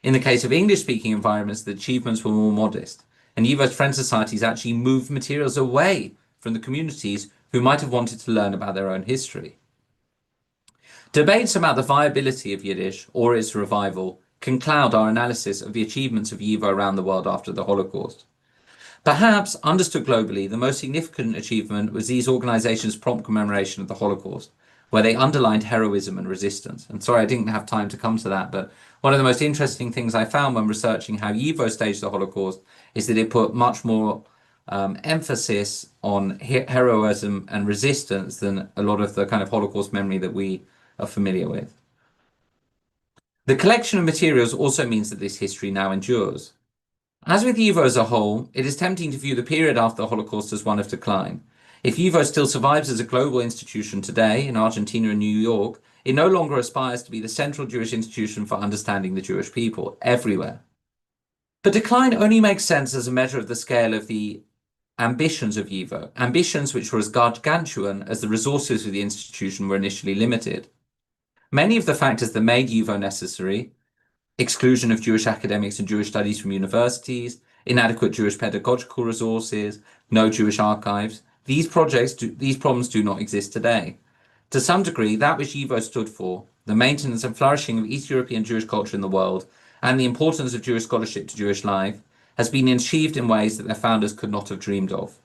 In the case of English-speaking environments, the achievements were more modest, and YIVO's friend societies actually moved materials away from the communities who might have wanted to learn about their own history. Debates about the viability of Yiddish or its revival can cloud our analysis of the achievements of YIVO around the world after the Holocaust. Perhaps, understood globally, the most significant achievement was these organizations' prompt commemoration of the Holocaust, where they underlined heroism and resistance. And sorry, I didn't have time to come to that, but one of the most interesting things I found when researching how YIVO staged the Holocaust is that it put much more emphasis on heroism and resistance than a lot of the kind of Holocaust memory that we are familiar with. The collection of materials also means that this history now endures. As with YIVO as a whole, it is tempting to view the period after the Holocaust as one of decline. If YIVO still survives as a global institution today in Argentina and New York, it no longer aspires to be the central Jewish institution for understanding the Jewish people everywhere. But decline only makes sense as a measure of the scale of the ambitions of YIVO, ambitions which were as gargantuan as the resources of the institution were initially limited. Many of the factors that made YIVO necessary, exclusion of Jewish academics and Jewish studies from universities, inadequate Jewish pedagogical resources, no Jewish archives, these problems do not exist today. To some degree, that which YIVO stood for, the maintenance and flourishing of East European Jewish culture in the world, and the importance of Jewish scholarship to Jewish life, has been achieved in ways that their founders could not have dreamed of.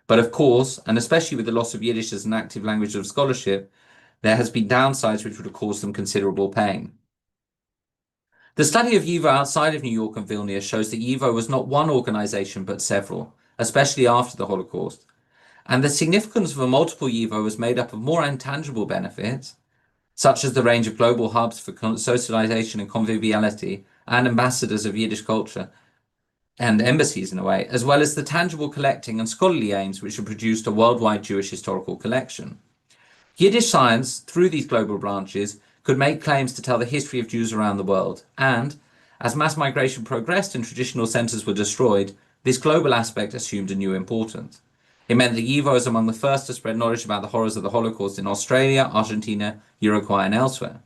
But of course, and especially with the loss of Yiddish as an active language of scholarship, there has been downsides which would have caused them considerable pain. The study of YIVO outside of New York and Vilnius shows that YIVO was not one organization but several, especially after the Holocaust. And the significance of a multiple YIVO was made up of more intangible benefits, such as the range of global hubs for socialization and conviviality and ambassadors of Yiddish culture, and embassies in a way, as well as the tangible collecting and scholarly aims which have produced a worldwide Jewish historical collection. Yiddish science, through these global branches, could make claims to tell the history of Jews around the world, and, as mass migration progressed and traditional centers were destroyed, this global aspect assumed a new importance. It meant that YIVO was among the first to spread knowledge about the horrors of the Holocaust in Australia, Argentina, Uruguay, and elsewhere.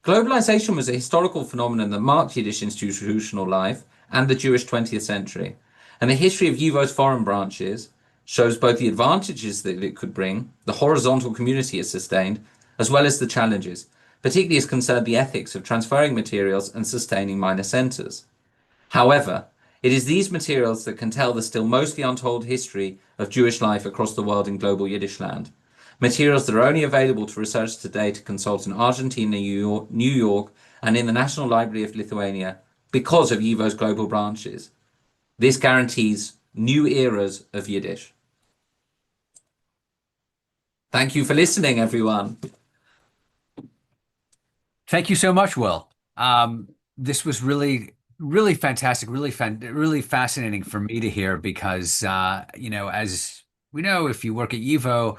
Globalization was a historical phenomenon that marked Yiddish institutional life and the Jewish 20th century, and the history of YIVO's foreign branches shows both the advantages that it could bring, the horizontal community it sustained, as well as the challenges, particularly as concerned the ethics of transferring materials and sustaining minor centers. However, it is these materials that can tell the still mostly untold history of Jewish life across the world in global Yiddish land. Materials that are only available to researchers today to consult in Argentina, New York, and in the National Library of Lithuania because of YIVO's global branches. This guarantees new eras of Yiddish. Thank you for listening, everyone. Thank you so much, Will. This was really fantastic, really fascinating for me to hear because, as we know, if you work at YIVO,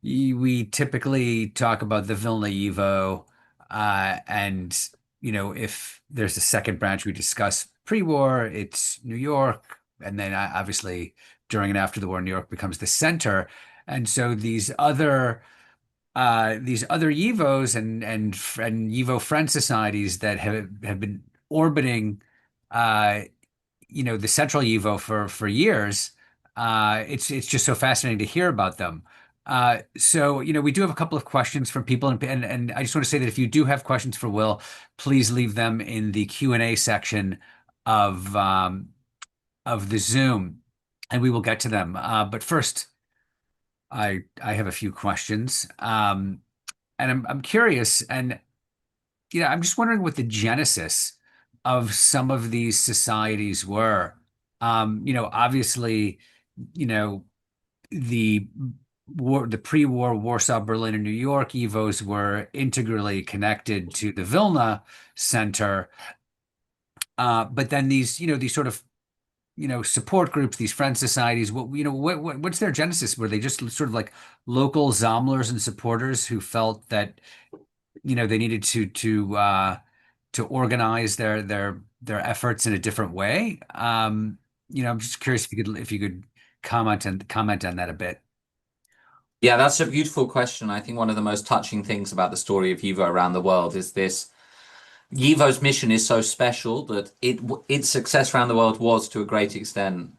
we typically talk about the Vilna YIVO, and if there's a second branch we discuss pre-war, it's New York, and then obviously during and after the war, New York becomes the center, and so these other YIVOs and YIVO friend societies that have been orbiting, uh, the central YIVO for years. It's just so fascinating to hear about them. So we do have a couple of questions from people, and I just want to say that if you do have questions for Will, please leave them in the Q&A section of the Zoom, and we will get to them. But first, I have a few questions, and I'm curious, and I'm just wondering what the genesis of some of these societies were. Obviously, you know, the the pre-war Warsaw, Berlin, and New York YIVOs were integrally connected to the Vilna Center. But then these sort of, support groups, these friend societies, what's their genesis? Were they just sort of like local Zomlers and supporters who felt that, they needed to organize their efforts in a different way? I'm just curious if you could comment on that a bit. Yeah, that's a beautiful question. I think one of the most touching things about the story of YIVO around the world is this. YIVO's mission is so special that its success around the world was to a great extent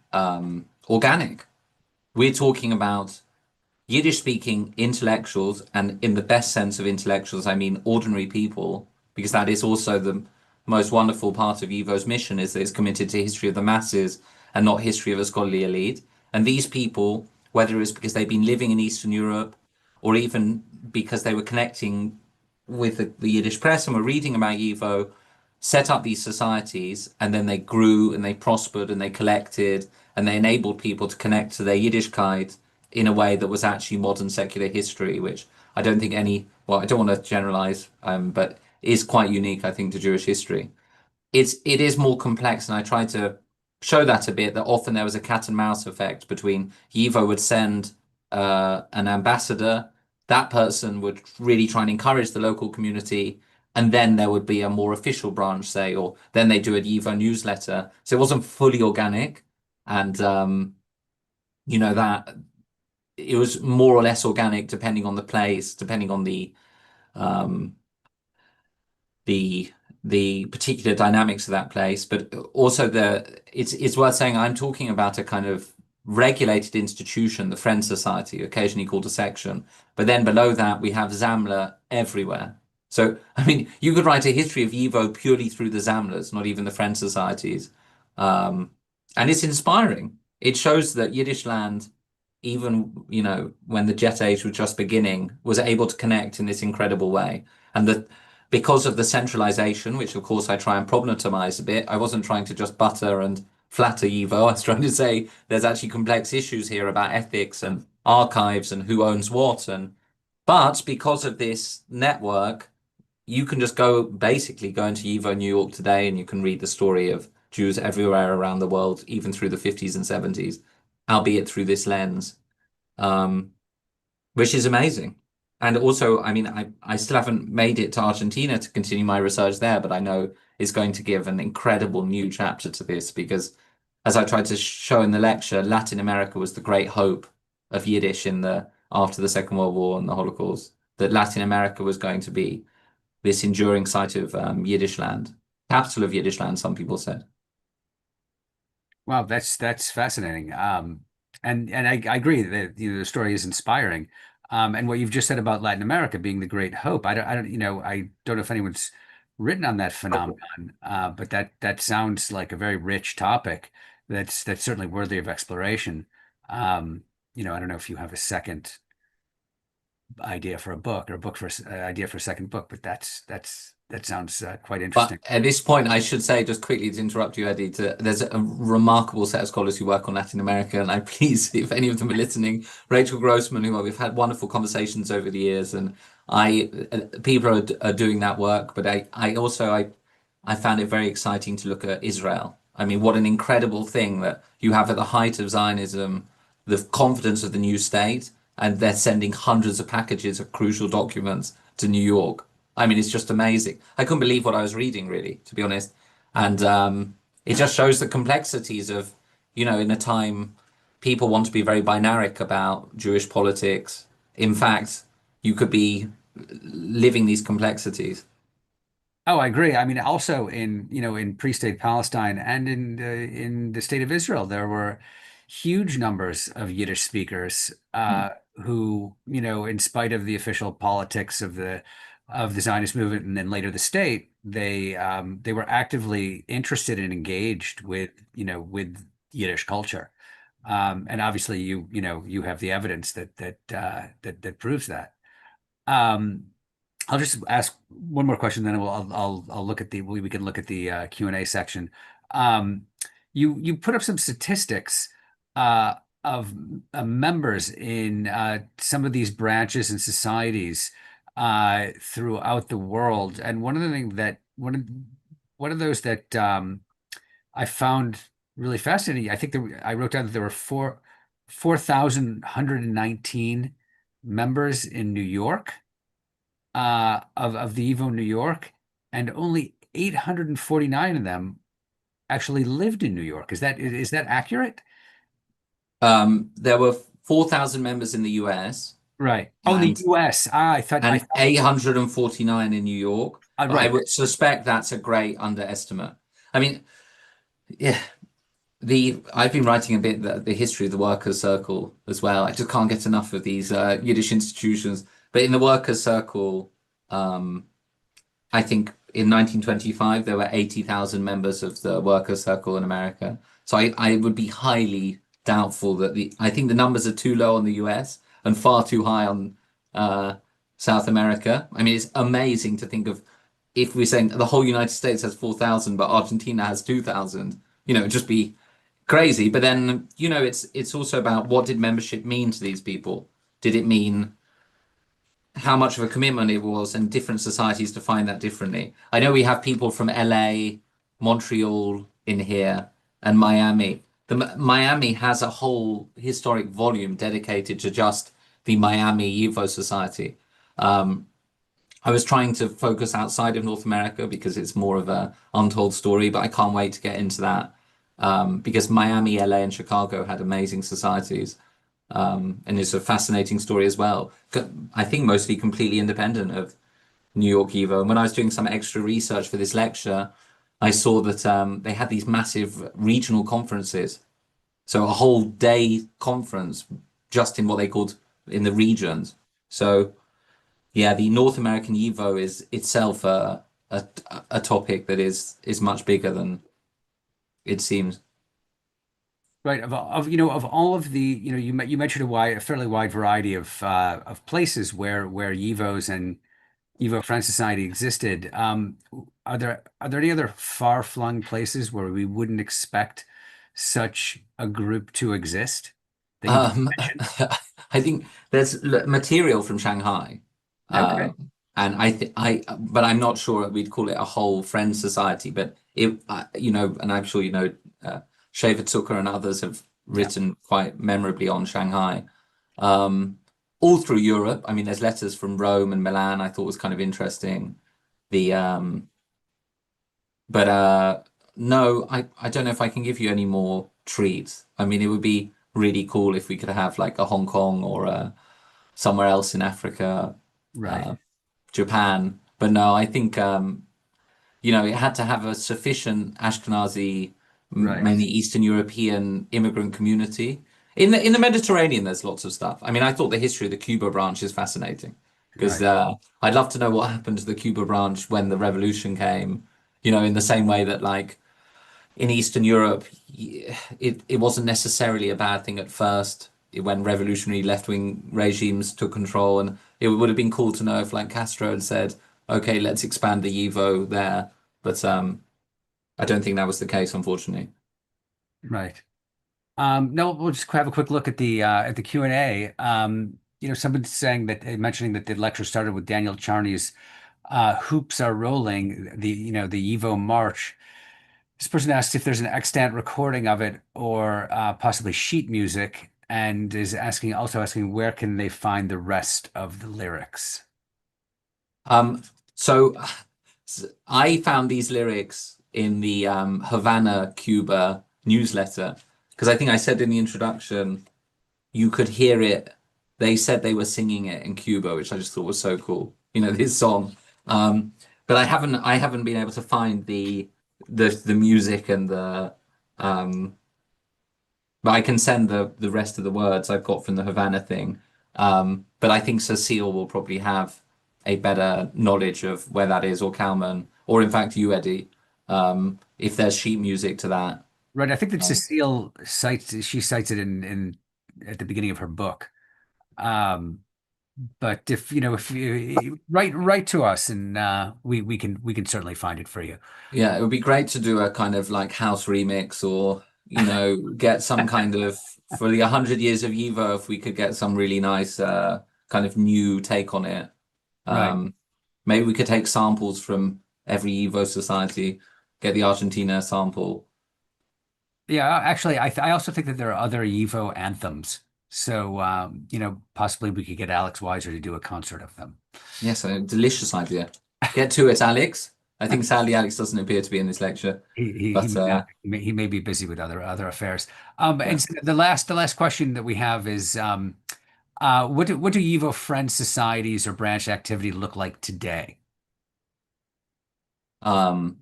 organic. We're talking about Yiddish speaking intellectuals, and in the best sense of intellectuals, I mean ordinary people, because that is also the most wonderful part of YIVO's mission is that it's committed to history of the masses and not history of a scholarly elite. And these people, whether it's because they've been living in Eastern Europe or even because they were connecting with the Yiddish press and were reading about YIVO, set up these societies, and then they grew and they prospered and they collected and they enabled people to connect to their Yiddishkeit in a way that was actually modern secular history, which I don't think well, I don't want to generalize, but is quite unique, I think, to Jewish history. It is more complex, and I try to show that a bit, that often there was a cat and mouse effect between YIVO would send an ambassador, that person would really try and encourage the local community, and then there would be a more official branch, say, or then they do a YIVO newsletter. So it wasn't fully organic, and that it was more or less organic depending on the place, depending on um, the the particular dynamics of that place. But also it's worth saying I'm talking about a kind of regulated institution, the Friends Society, occasionally called a section. But then below that we have Zamla everywhere. So I mean, you could write a history of YIVO purely through the Zamlas, not even the Friends Societies. And it's inspiring. It shows that Yiddish land, even when the Jet Age was just beginning, was able to connect in this incredible way. And that because of the centralization, which of course I try and problematize a bit, I wasn't trying to just butter and flatter YIVO. I was trying to say there's actually complex issues here about ethics and archives and who owns what. But because of this network, you can just basically go into YIVO New York today and you can read the story of Jews everywhere around the world, even through the 50s and 70s, albeit through this lens, um, which is amazing. And also, I mean, I still haven't made it to Argentina to continue my research there, but I know it's going to give an incredible new chapter to this because, as I tried to show in the lecture, Latin America was the great hope of Yiddish after the Second World War and the Holocaust, that Latin America was going to be this enduring site of Yiddish land, capital of Yiddish land, some people said. Wow, that's fascinating. And I agree that the story is inspiring. And what you've just said about Latin America being the great hope, I don't know if anyone's written on that phenomenon, but that sounds like a very rich topic that's certainly worthy of exploration. I don't know if you have a second idea for a book or a book for idea for a second book, but that sounds quite But interesting. at this point, I should say, just quickly to interrupt you, Eddie, there's a remarkable set of scholars who work on Latin America, and I please, if any of them are listening, Rachel Grossman, who we've had wonderful conversations over the years, and people are doing that work. But I found it very exciting to look at Israel. I mean, what an incredible thing that you have at the height of Zionism, the confidence of the new state, and they're sending hundreds of packages of crucial documents to New York. I mean, it's just amazing. I couldn't believe what I was reading, really, to be honest. And it just shows the complexities of, in a time people want to be very binaric about Jewish politics. In fact, you could be living these complexities. Oh, I agree. I mean, also in pre-state Palestine and in the state of Israel, there were huge numbers of Yiddish speakers who, in spite of the official politics of the Zionist movement and then later the state, they were actively interested and engaged with Yiddish culture. And obviously, you have the evidence that proves that. Um, I'll just ask one more question, then I'll look at we can look at the Q&A section. You put up some statistics uh, of members in some of these branches and societies throughout the world. And one of the things that one of those that I found really fascinating. I think I wrote down that there were 4,119 members in New York of the YIVO New York, and only 849 of them actually lived in New York. Is that accurate? There were 4,000 members in the US Right. Oh, in the and US. I and thought 849 in New York, but I right. would suspect that's a great underestimate. I mean, yeah, I've been writing a bit the history of the workers' circle as well. I just can't get enough of these Yiddish institutions. But in the workers' circle, I think in 1925 there were 80,000 members of the workers' circle in America. So I would be highly doubtful that I think the numbers are too low on the US and far too high on South America. I mean, it's amazing to think of if we're saying the whole United States has 4,000, but Argentina has 2,000. It'd just be crazy. But then, it's also about what did membership mean to these people? Did it mean how much of a commitment it was, and different societies define that differently. I know we have people from LA, Montreal in here, and Miami. Miami has a whole historic volume dedicated to just the Miami YIVO Society. I was trying to focus outside of North America because it's more of a untold story, but I can't wait to get into that because Miami, LA, and Chicago had amazing societies. And it's a fascinating story as well. I think mostly completely independent of New York YIVO. And when I was doing some extra research for this lecture, I saw that they had these massive regional conferences. So a whole day conference just in what they called in the regions. So yeah, the North American YIVO is itself a topic that is much bigger than it seems. Right. Of all of the, you mentioned a fairly wide variety of places where YIVOs and YIVO Friends Society existed. Are there any other far-flung places where we wouldn't expect such a group to exist that you Um, mentioned? I think there's material from Shanghai, Okay. and but I'm not sure we'd call it a whole friends society. But and I'm sure Shaver Zucker and others have Yeah. written quite memorably on Shanghai, um, all through Europe. I mean, there's letters from Rome and Milan. I thought was kind of interesting. The But no, I don't know if I can give you any more treats. I mean, it would be really cool if we could have like a Hong Kong or somewhere else in Africa, Right. uh, Japan. But no, I think it had to have a sufficient Ashkenazi, Right. mainly Eastern European immigrant community. In the Mediterranean, there's lots of stuff. I mean, I thought the history of the Cuba branch is fascinating because Right. I'd love to know what happened to the Cuba branch when the revolution came. In the same way that like in Eastern Europe, it wasn't necessarily a bad thing at first when revolutionary left-wing regimes took control, and it would have been cool to know if like Castro had said, "Okay, let's expand the YIVO there," but I don't think that was the case, unfortunately. Right. No, we'll just have a quick look at the Q&A. Someone's mentioning that the lecture started with Daniel Charney's "Hoops Are Rolling," the YIVO March. This person asked if there's an extant recording of it or possibly sheet music, and is also asking where can they find the rest of the lyrics. So I found these lyrics in the Havana, Cuba newsletter because I think I said in the introduction you could hear it. They said they were singing it in Cuba, which I just thought was so cool. This song. But I haven't been able to find the music and but I can send the rest of the words I've got from the Havana thing. But I think Cecile will probably have a better knowledge of where that is, or Kalman, or in fact you, Eddie, if there's sheet music to that. Right. I think that Um, Cecile cites it in at the beginning of her book. Um, but if you write to us, and we can certainly find it for you. yeah, it would be great to do a kind of like house remix or get some kind of, for the 100 years of YIVO, if we could get some really nice kind of new take on it. Right. Maybe we could take samples from every YIVO society, get the Argentina sample. Yeah, actually, I also think that there are other YIVO anthems. So, possibly we could get Alex Weiser to do a concert of them. Yes, a delicious idea. Get to it, Alex. I think sadly Alex doesn't appear to be in this lecture, He but may not. He may be busy with other affairs. And yeah. so the last question that we have is, what do YIVO Friends societies or branch activity look like today? Um,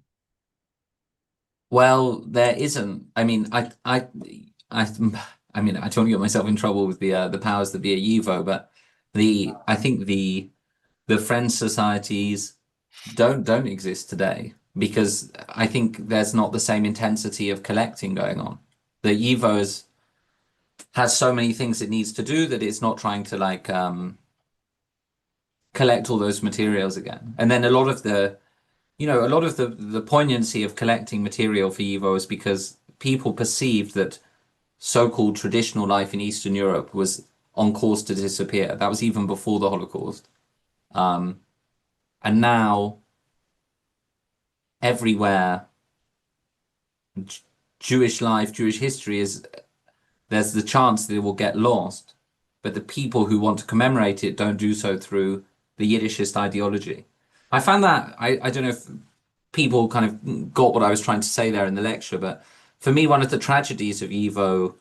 well, there isn't. I mean, I, I mean, I don't want to get myself in trouble with the powers that be at YIVO, but I think the Friends societies don't exist today because I think there's not the same intensity of collecting going on. The YIVO has so many things it needs to do that it's not trying to like collect all those materials again. And then a lot of the poignancy of collecting material for YIVO is because people perceived that so-called traditional life in Eastern Europe was on course to disappear. That was even before the Holocaust. And now everywhere, Jewish life, Jewish history there's the chance that it will get lost, but the people who want to commemorate it don't do so through the Yiddishist ideology. I found that, I don't know if people kind of got what I was trying to say there in the lecture, but for me, one of the tragedies of YIVO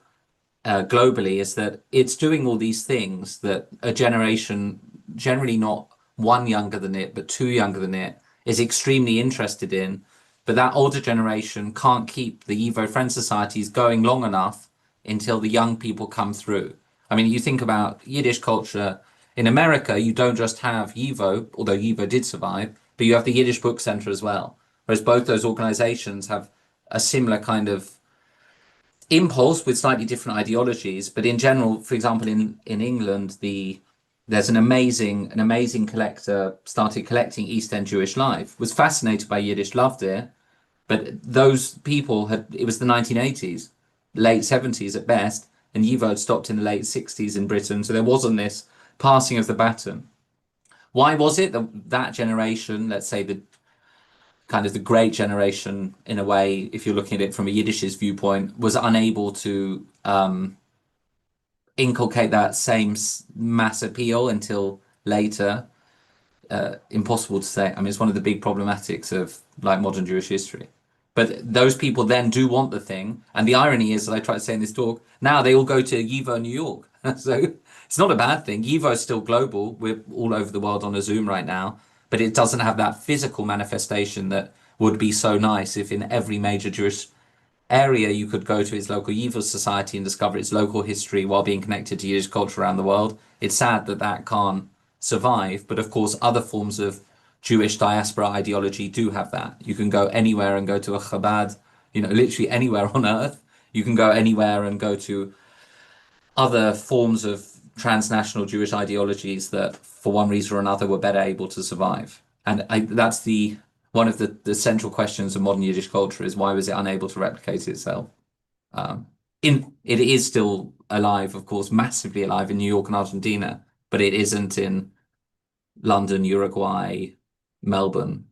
globally is that it's doing all these things that a generation, generally not one younger than it, but two younger than it, is extremely interested in. But that older generation can't keep the YIVO Friend Societies going long enough until the young people come through. I mean, you think about Yiddish culture in America, you don't just have YIVO, although YIVO did survive, but you have the Yiddish Book Center as well. Whereas both those organizations have a similar kind of impulse with slightly different ideologies. But in general, for example, in England, there's an amazing collector started collecting East End Jewish life, was fascinated by Yiddish, loved it. But those people it was the 1980s, late 70s at best, and YIVO had stopped in the late 60s in Britain. So there wasn't this passing of the baton. Why was it that that generation, let's say the kind of the great generation in a way, if you're looking at it from a Yiddishist viewpoint, was unable to inculcate that same mass appeal until later? Impossible to say. I mean, it's one of the big problematics of like modern Jewish history. But those people then do want the thing. And the irony is, as I try to say in this talk, now they all go to YIVO New York. So it's not a bad thing. YIVO is still global. We're all over the world on a Zoom right now, but it doesn't have that physical manifestation that would be so nice if in every major Jewish area you could go to its local YIVO society and discover its local history while being connected to Yiddish culture around the world. It's sad that that can't survive, but of course other forms of Jewish diaspora ideology do have that. You can go anywhere and go to a Chabad, literally anywhere on earth. You can go anywhere and go to other forms of transnational Jewish ideologies that, for one reason or another, were better able to survive. And that's one of the central questions of modern Yiddish culture is why was it unable to replicate itself? It is still alive, of course, massively alive in New York and Argentina, but it isn't in London, Uruguay, Melbourne.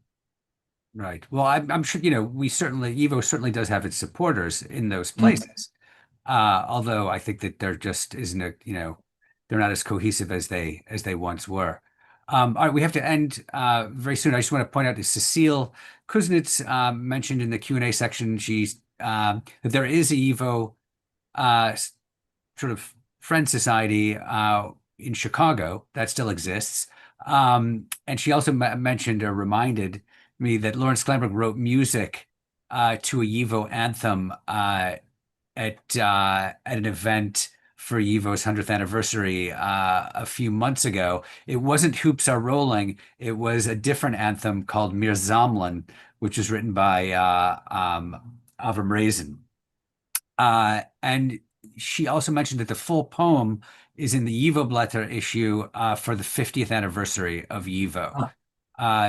Right. Well, I'm sure, YIVO certainly does have its supporters in those Mm. places. Although I think that there just isn't they're not as cohesive as they once were. All right, we have to end very soon. I just want to point out that Cecile Kuznets mentioned in the Q&A section that there is a YIVO sort of friend society in Chicago that still exists. And she also mentioned or reminded me that Lawrence Glenbrook wrote music to a YIVO anthem at an event for YIVO's 100th anniversary a few months ago. It wasn't Hoops Are Rolling. It was a different anthem called Mir Zamlin, which was written by Avram Raisin. And she also mentioned that the full poem is in the YIVO Blätter issue for the 50th anniversary of YIVO.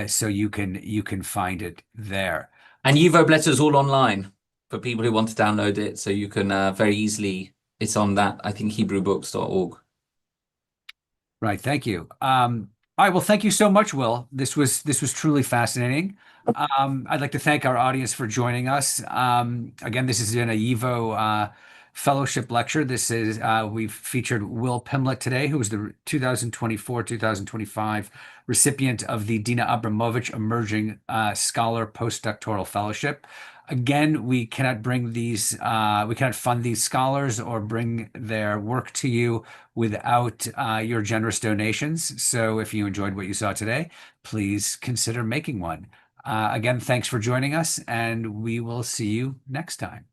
So you can find it there. And YIVO Blätter's all online. for people who want to download it. So you can very easily, it's on that, I think, HebrewBooks.org. Right. Thank you. All right. Well, thank you so much, Will. This was truly fascinating. I'd like to thank our audience for joining us. Again, this has been a YIVO fellowship lecture. We've featured Will Pimlott today, who was the 2024-2025 recipient of the Dina Abramovich Emerging Scholar Postdoctoral Fellowship. Again, we cannot fund these scholars or bring their work to you without your generous donations. So if you enjoyed what you saw today, please consider making one. Again, thanks for joining us, and we will see you next time.